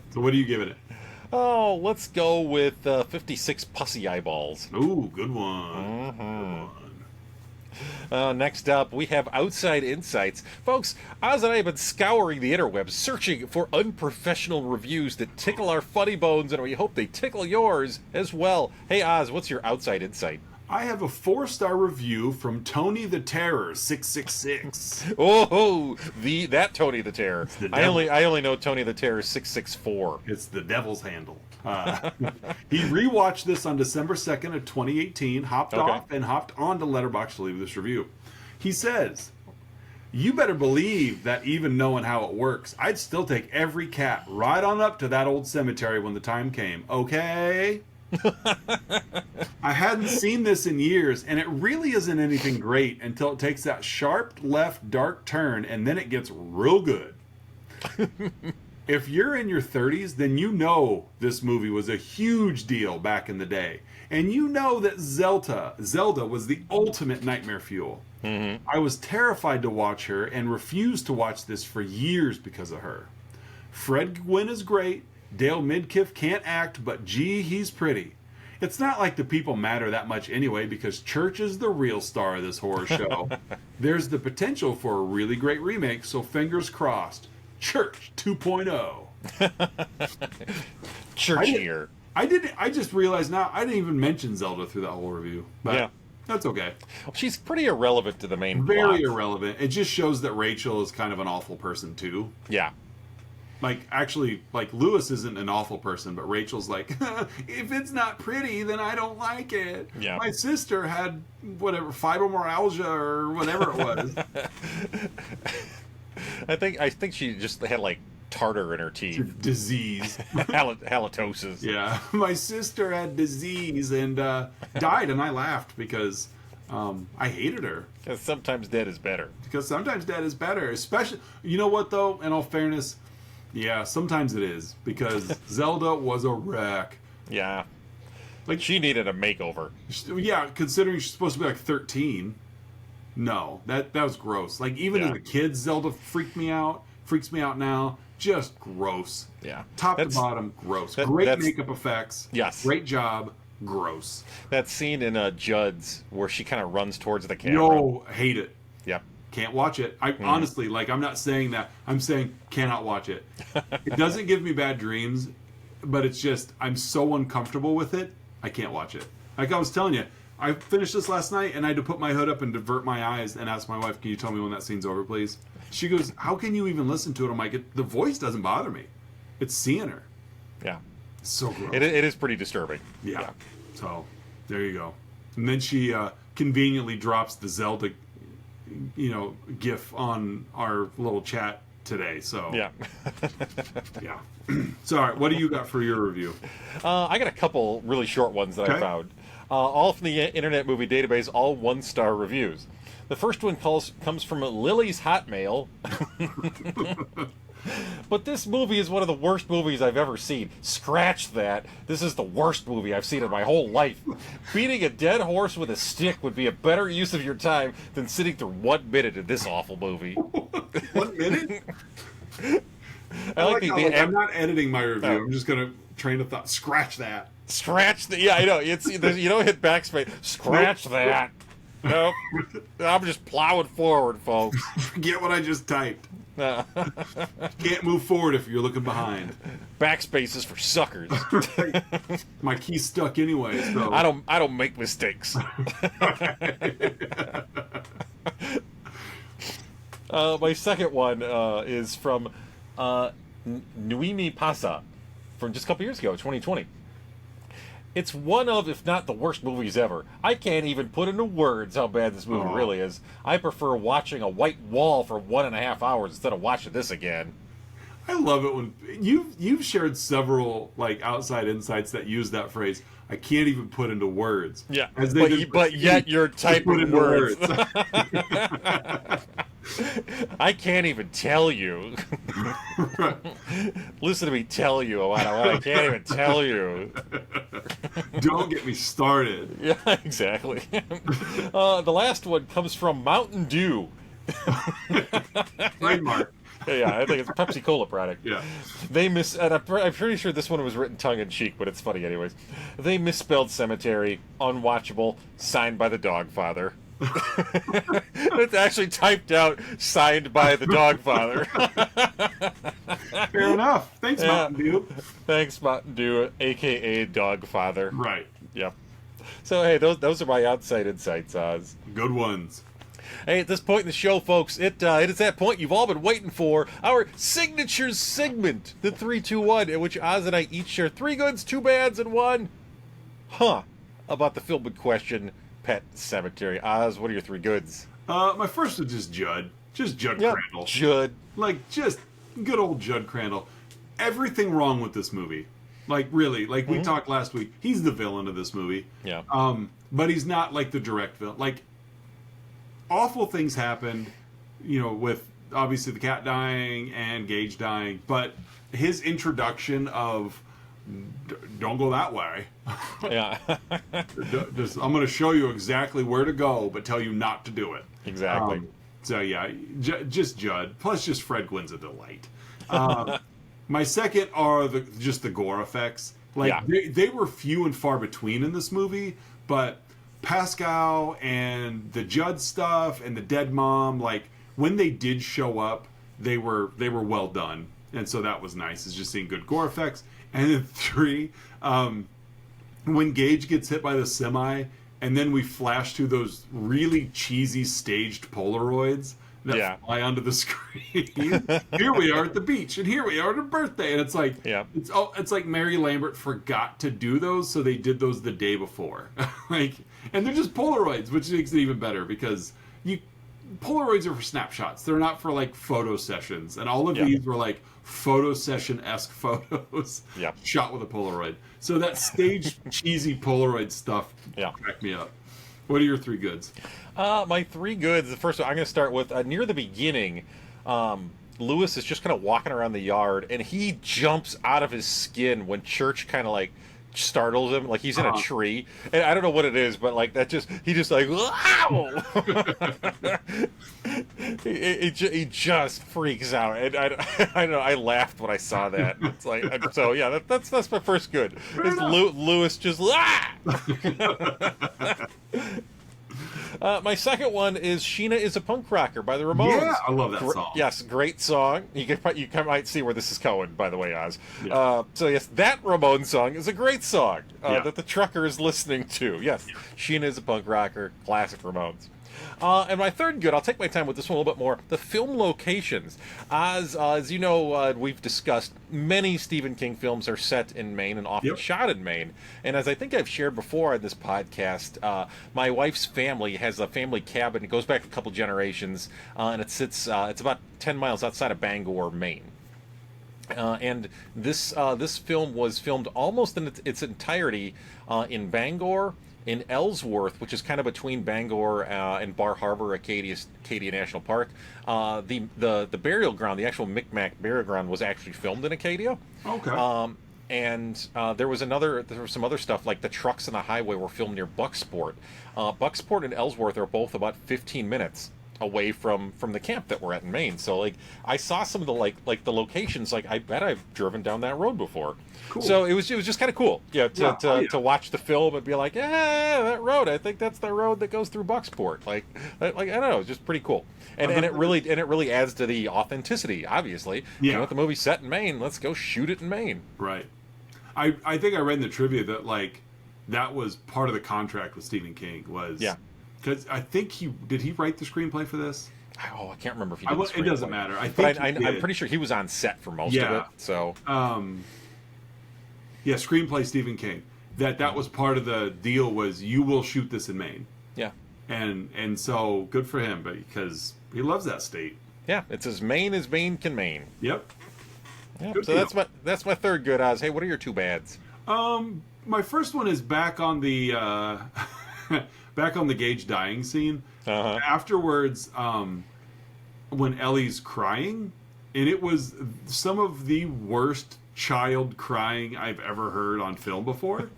So what are you giving it? Oh, let's go with 56 pussy eyeballs. Ooh, good one. Good one. Next up, we have Outside Insights. Folks, Oz and I have been scouring the interwebs, searching for unprofessional reviews that tickle our funny bones, and we hope they tickle yours as well. Hey, Oz, what's your Outside Insight? I have a 4-star review from Tony the Terror 666. Oh, that Tony the Terror. the I devil. only know Tony the Terror 664. It's the devil's handle. He rewatched this on December 2nd of 2018, hopped Okay. off and hopped on to Letterboxd to leave this review. He says, "You better believe that even knowing how it works, I'd still take every cat right on up to that old cemetery when the time came. Okay?" I hadn't seen this in years, and it really isn't anything great until it takes that sharp left dark turn, and then it gets real good. If you're in your 30s, then you know this movie was a huge deal back in the day. And you know that Zelda was the ultimate nightmare fuel. Mm-hmm. I was terrified to watch her and refused to watch this for years because of her. Fred Gwynne is great. Dale Midkiff can't act, but gee, he's pretty. It's not like the people matter that much anyway, because Church is the real star of this horror show. There's the potential for a really great remake, so fingers crossed. Church 2.0. Churchier. I just realized now I didn't even mention Zelda through that whole review. But Yeah. that's okay. She's pretty irrelevant to the main Very plot. irrelevant. It just shows that Rachel is kind of an awful person too. Yeah. Like, actually, like, Lewis isn't an awful person, but Rachel's like, if it's not pretty, then I don't like it. Yeah. My sister had, whatever, fibromyalgia or whatever it was. I think she just had like tartar in her teeth. Disease. Halitosis. Yeah. My sister had disease and died, and I laughed because I hated her. Because sometimes dead is better. Because sometimes dead is better. Especially, you know what, though, in all fairness, yeah, sometimes it is. Because Zelda was a wreck. Yeah. Like, She needed a makeover. yeah, considering she's supposed to be like 13. No, that was gross. Like, even Yeah. as a kid, Zelda freaked me out. Freaks me out now. Just gross. Yeah. Top to That's- bottom, gross. that- Great that's- makeup effects. Yes. Great job. Gross. That scene in Jud's where she kind of runs towards the camera. No, hate it. Yep. Can't watch it. I honestly, like, I'm not saying that. I'm saying cannot watch it. It doesn't give me bad dreams, but it's just I'm so uncomfortable with it. I can't watch it. Like I was telling you, I finished this last night and I had to put my hood up and divert my eyes and ask my wife, "Can you tell me when that scene's over, please?" She goes, "How can you even listen to it?" I'm like, "The voice doesn't bother me. It's seeing her." Yeah. It's so gross. It is pretty disturbing. Yeah. So there you go. And then she conveniently drops the Zelda, GIF on our little chat today. So Yeah. yeah. So all right, what do you got for your review? I got a couple really short ones that I Okay. found. All from the Internet Movie Database, all 1-star reviews. The first one comes from Lily's Hotmail. But this movie is one of the worst movies I've ever seen. Scratch that. This is the worst movie I've seen in my whole life. Beating a dead horse with a stick would be a better use of your time than sitting through 1 minute of this awful movie. 1 minute? I like I'm not editing my review. Oh. I'm just gonna train of thought. Scratch that. Scratch the. Yeah, I know. You don't hit backspace. Scratch that. Nope. I'm just plowing forward, folks. Forget what I just typed. Can't move forward if you're looking behind. Backspace is for suckers. My key's stuck anyway. So I don't make mistakes. My second one is from Nuimi Pasa from just a couple years ago, 2020. It's one of, if not the worst movies ever. I can't even put into words how bad this movie really is. I prefer watching a white wall for 1.5 hours instead of watching this again. I love it when you've shared several like outside insights that use that phrase. I can't even put into words. Yeah, but yet you're typing words. I can't even tell you. Right. Listen to me tell you what I can't even tell you. Don't get me started. Yeah, exactly. The last one comes from Mountain Dew. Trademark. Yeah, I think it's a Pepsi Cola product. Yeah. And I'm pretty sure this one was written tongue-in-cheek, but it's funny anyways. They misspelled cemetery, unwatchable, signed by the dog father. It's actually typed out, signed by the dog father. Fair enough. Thanks, Mountain Dew. Thanks, Mountain Dew, a.k.a. dog father. Right. Yep. So, hey, those are my outside insights, Oz. Good ones. Hey, at this point in the show, folks, it is that point you've all been waiting for, our signature segment, the 3-2-1, in which Oz and I each share 3 goods, 2 bads, and 1 about the film in question, Pet Sematary. Oz, what are your 3 goods? My first was just Jud. Just Jud Crandall. Jud. Like, just good old Jud Crandall. Everything wrong with this movie. Like, really. Like, we talked last week. He's the villain of this movie. Yeah. But he's not, like, the direct villain. Like, awful things happened, you know, with obviously the cat dying and Gage dying, but his introduction of don't go that way. Yeah. I'm going to show you exactly where to go, but tell you not to do it. Exactly. So yeah, just Jud. Plus, just Fred Gwynne's a delight. My second are just the gore effects. Like they were few and far between in this movie, but Pascal and the Jud stuff and the dead mom, like when they did show up, they were well done, and so that was nice. Is just seeing good gore effects. And then 3, when Gage gets hit by the semi, and then we flash to those really cheesy staged Polaroids that fly onto the screen. Here we are at the beach, and here we are at a birthday, and it's like it's like Mary Lambert forgot to do those, so they did those the day before. Like, and they're just Polaroids, which makes it even better because Polaroids are for snapshots. They're not for like photo sessions, and all of these were like photo session-esque photos shot with a Polaroid. So that staged cheesy Polaroid stuff cracked me up. What are your 3 goods? My 3 goods. The first one I'm going to start with near the beginning. Lewis is just kind of walking around the yard, and he jumps out of his skin when Church kind of like startles him, like he's in a tree, and I don't know what it is, but like he just like wow. he just freaks out, and I don't know. I laughed when I saw that. It's like so yeah. That's my first good. Is Lewis just my second one is Sheena is a Punk Rocker by the Ramones. Yeah, I love that song. Yes, great song. You might see where this is going, by the way, Oz. Yeah. So yes, that Ramones song is a great song that the trucker is listening to. Yes, Sheena is a Punk Rocker, classic Ramones. And my third good, I'll take my time with this one a little bit more, the film locations. As you know, we've discussed, many Stephen King films are set in Maine and often shot in Maine. And as I think I've shared before on this podcast, my wife's family has a family cabin. It goes back a couple generations, and it sits, it's about 10 miles outside of Bangor, Maine. And this film was filmed almost in its entirety in Bangor, in Ellsworth, which is kind of between Bangor and Bar Harbor, Acadia National Park. The burial ground, the actual Micmac burial ground, was actually filmed in Acadia. Okay. And there was some other stuff, like the trucks on the highway were filmed near Bucksport. Bucksport and Ellsworth are both about 15 minutes away from the camp that we're at in Maine. So like I saw some of the like the locations, like I bet I've driven down that road before. Cool. So it was just kind of cool, to watch the film and be like, yeah, that road. I think that's the road that goes through Bucksport. Like I don't know, it's just pretty cool, and it really adds to the authenticity. Obviously, you know, if the movie's set in Maine, let's go shoot it in Maine. Right. I think I read in the trivia that like that was part of the contract with Stephen King was because I think he write the screenplay for this. Oh, I can't remember if he did the It doesn't screenplay. matter. I But think he I'm did. pretty sure he was on set for most of Yeah. it. So Yeah, screenplay Stephen King. That was part of the deal was you will shoot this in Maine. yeah, And so good for him, but because he loves that state. yeah, it's as Maine can Maine. Yep. Yep. Good So deal. that's my third good, Oz. Hey, what are your two bads? My first one is back on the back on the Gage dying scene. Uh-huh. Afterwards, when Ellie's crying, and it was some of the worst child crying I've ever heard on film before.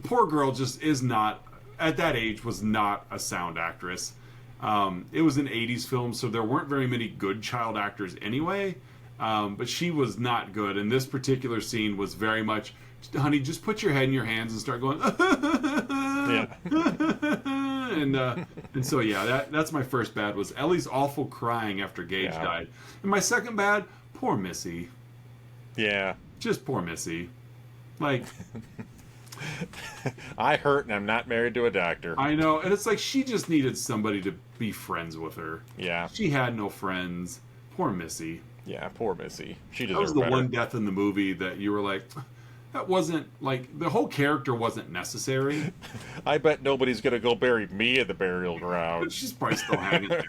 Poor girl just is not, at that age, was not a sound actress. It was an 80s film, so there weren't very many good child actors anyway. But she was not good, and this particular scene was very much, honey, just put your head in your hands and start going, Yeah. and so yeah, that's my first bad was Ellie's awful crying after Gage Yeah. died, and my second bad, poor Missy, Yeah. just poor Missy, like I hurt and I'm not married to a doctor. I know, and it's like she just needed somebody to be friends with her. Yeah. She had no friends. Poor Missy. Yeah, poor Missy. She That was deserved the better. one death in the movie that you were like, that wasn't like the whole character wasn't necessary. I bet nobody's gonna go bury me at the burial But ground. she's probably still hanging there.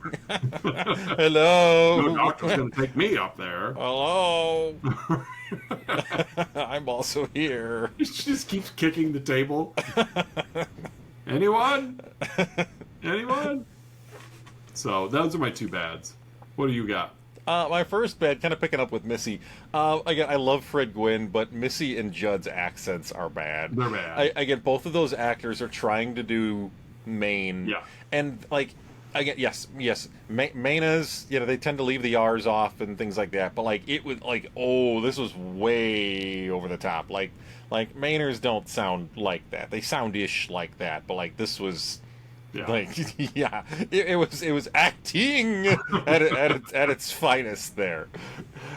Hello. No doctor's gonna take me up there. Hello. I'm also here. She just keeps kicking the table. Anyone? Anyone? So those are my two bads. What do you got? My first bad, kind of picking up with Missy. Again, I love Fred Gwynne, but Missy and Jud's accents are bad. They're bad. Again, both of those actors are trying to do Maine. Yeah. And, like, again, yes. Maina's, they tend to leave the R's off and things like that. But, like, it was, like, oh, this was way over the top. Like Mainers don't sound like that. They sound-ish like that. But, like, this was... Yeah. Like, yeah, it was acting at its finest there.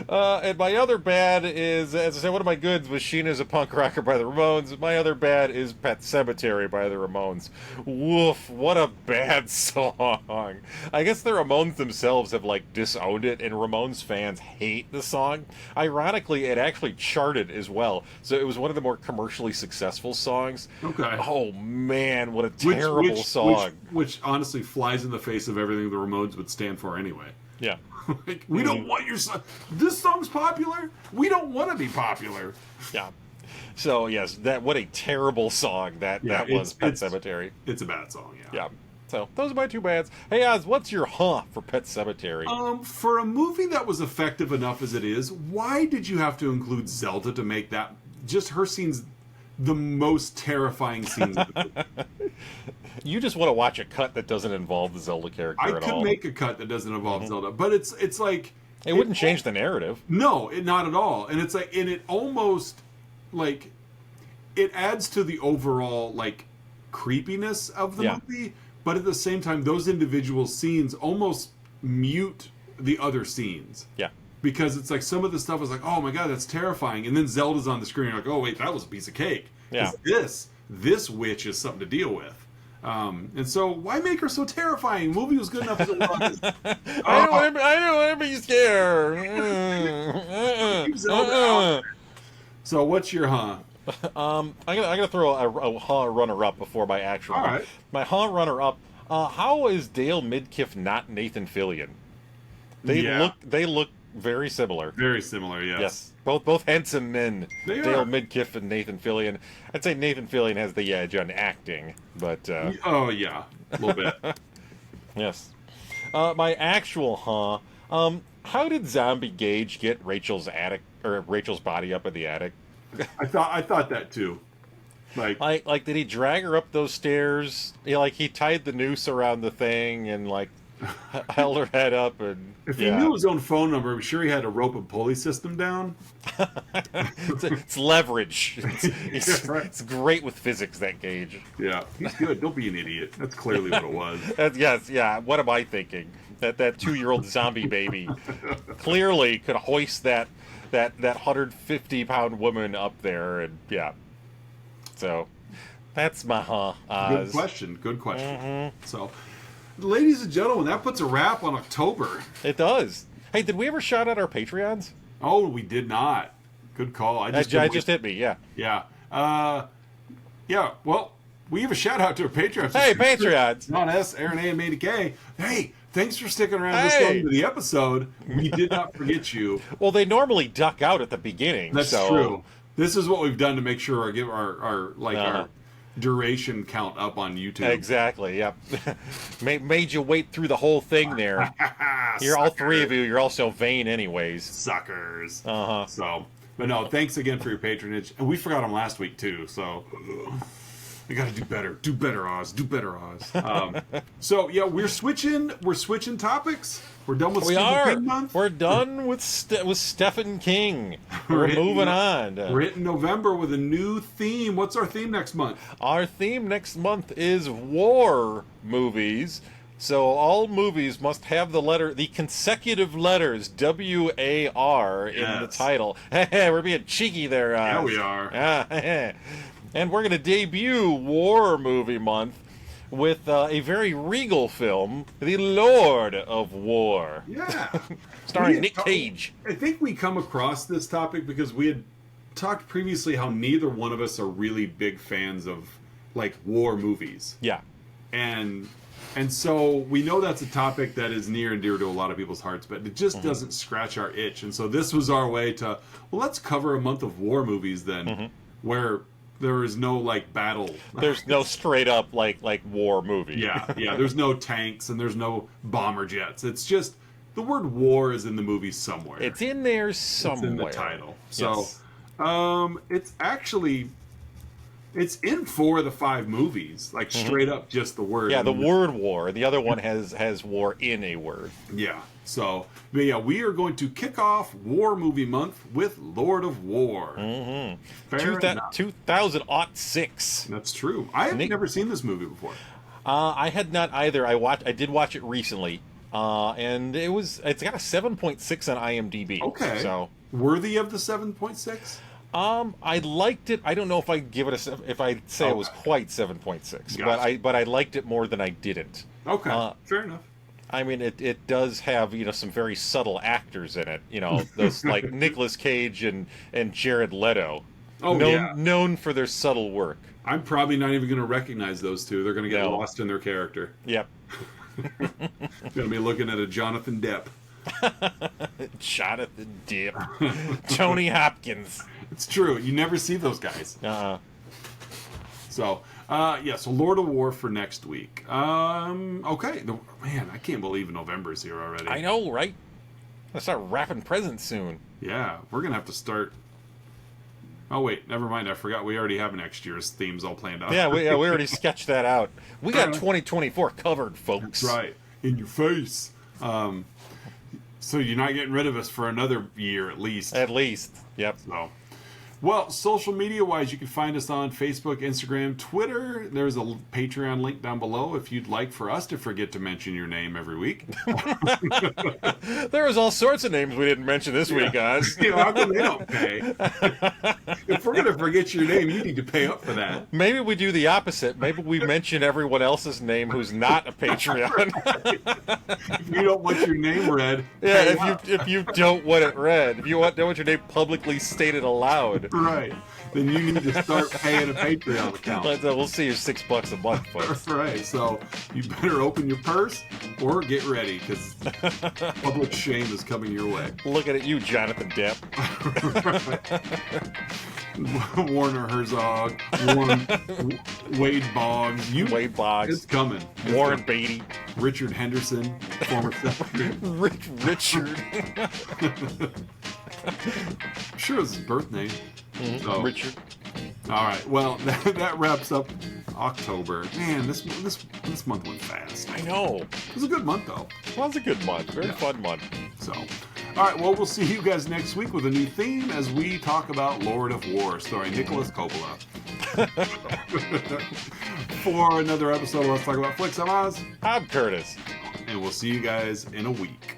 And my other bad is, as I said, one of my goods was Sheena's a Punk Rocker by the Ramones. My other bad is Pet Sematary by the Ramones. Woof, what a bad song. I guess the Ramones themselves have, like, disowned it, and Ramones fans hate the song. Ironically, it actually charted as well, so it was one of the more commercially successful songs. Okay. Oh, man, what a terrible song. Which honestly flies in the face of everything the Ramones would stand for anyway. Yeah. Like, we don't want your song. This song's popular. We don't want to be popular. Yeah. So yes, what a terrible song that was Pet Sematary. It's a bad song, yeah. Yeah. So those are my two bads. Hey Oz, what's your for Pet Sematary? For a movie that was effective enough as it is, why did you have to include Zelda to make that just her scenes the most terrifying scenes of the movie? You just want to watch a cut that doesn't involve the Zelda character I at could all. make a cut that doesn't involve Zelda, but it's like It wouldn't change the narrative. No, not at all. And it's like, and it almost like it adds to the overall like creepiness of the Yeah. movie, but at the same time, those individual scenes almost mute the other scenes. Yeah. Because it's like some of the stuff is like, oh my god, that's terrifying, and then Zelda's on the screen, you're like, oh wait, that was a piece of cake. 'Cause Yeah. this witch is something to deal with. And so, why make her so terrifying? The movie was good enough as it was. I don't want to be scared. Keep Zelda out. So, what's your I'm gonna throw a runner up before my actual. All right. My runner up. How is Dale Midkiff not Nathan Fillion? They look very similar. Very similar, yes. Yes, both handsome men. They Dale are. Midkiff and Nathan Fillion. I'd say Nathan Fillion has the edge on acting, but Oh yeah, a little bit. yes. My actual how did Zombie Gage get Rachel's body up in the attic? I thought that too. Like did he drag her up those stairs? He tied the noose around the thing and held her head up and. If he knew his own phone number, I'm sure he had a rope and pulley system down. It's leverage. It's great with physics, that Gage. Yeah, he's good. Don't be an idiot. That's clearly what it was. Yes, yeah. What am I thinking? That 2-year-old zombie baby clearly could hoist that 150-pound woman up there, and yeah. So that's my Good question. Good question. Mm-hmm. So, ladies and gentlemen, that puts a wrap on October. It does. Hey, did we ever shout out our Patreons? Oh, we did not. Good call. I just hit me, yeah. Yeah. Yeah, well, we have a shout out to our Patreons. Hey, Patreons! Not us, Aaron A. and Mandy K. Hey, thanks for sticking around this long to the episode. We did not forget you. Well, they normally duck out at the beginning. That's true. This is what we've done to make sure our duration count up on YouTube. Exactly, yep. Made you wait through the whole thing there. You're all three of you, you're all so vain anyways. Suckers. Uh-huh. So, but no, thanks again for your patronage. And we forgot them last week too, so we got to do better. Do better, Oz. Do better, Oz. So yeah, we're switching topics. We're done with Stephen King month. We're done with Stephen King. We're moving on. We're hitting November with a new theme. What's our theme next month? Our theme next month is war movies. So all movies must have the consecutive letters W-A-R in the title. Hey, we're being cheeky there. Yeah, we are. And we're going to debut War Movie Month with a very regal film, The Lord of War. Yeah. Starring Nick Cage. I think we come across this topic because we had talked previously how neither one of us are really big fans of, like, war movies. Yeah. And so we know that's a topic that is near and dear to a lot of people's hearts, but it just doesn't scratch our itch. And so this was our way to, well, let's cover a month of war movies then, where there is no like battle. There's no straight up like war movie. Yeah. There's no tanks and there's no bomber jets. It's just the word war is in the movie somewhere. It's in there somewhere. It's in the title. So, it's in 4 of the 5 movies, like straight up just the word. Yeah, the word war. The other one has war in a word. Yeah. So, but yeah, we are going to kick off War Movie Month with Lord of War. 2006. That's true. I have never seen this movie before. I had not either. I did watch it recently, and it's got a 7.6 on IMDb. Okay. So worthy of the 7.6. I liked it. I don't know if I'd give it if I'd say it was quite 7.6, Gotcha. but I liked it more than I didn't. Okay, fair enough. I mean, it does have some very subtle actors in it. Those like Nicolas Cage and Jared Leto. Known for their subtle work. I'm probably not even going to recognize those two. They're going to get lost in their character. Yep. Going to be looking at a Jonathan Depp. Jonathan Depp. Tony Hopkins. It's true. You never see those guys. So, so Lord of War for next week. Okay. Man, I can't believe November's here already. I know, right? Let's start wrapping presents soon. Yeah, we're going to have to start... Oh, wait, never mind. I forgot we already have next year's themes all planned out. Yeah, we already sketched that out. We got 2024 covered, folks. That's right. In your face. So you're not getting rid of us for another year at least. At least. Yep. So, well, social media-wise, you can find us on Facebook, Instagram, Twitter. There's a Patreon link down below if you'd like for us to forget to mention your name every week. There was all sorts of names we didn't mention this week, guys. How come they don't pay? If we're going to forget your name, you need to pay up for that. Maybe we do the opposite. Maybe we mention everyone else's name who's not a Patreon. If you don't want your name read, if you don't want it read, if you don't want your name publicly stated aloud. Right. Then you need to start paying a Patreon account. We'll see your $6 a month, folks. Right. So you better open your purse or get ready because public shame is coming your way. Looking at you, Jonathan Depp. Warner Herzog, Wade Boggs. Wade Boggs. It's coming. Warren Beatty. Richard Henderson, former secretary. Richard. I'm sure it was his birth name. So, Richard. All right. Well, that wraps up October. Man, this month went fast. I know. It was a good month, though. It was a good month. Very fun month. So, all right. Well, we'll see you guys next week with a new theme as we talk about Lord of War, starring Nicholas Coppola. For another episode of Let's Talk About Flicks, I'm Oz. I'm Curtis. And we'll see you guys in a week.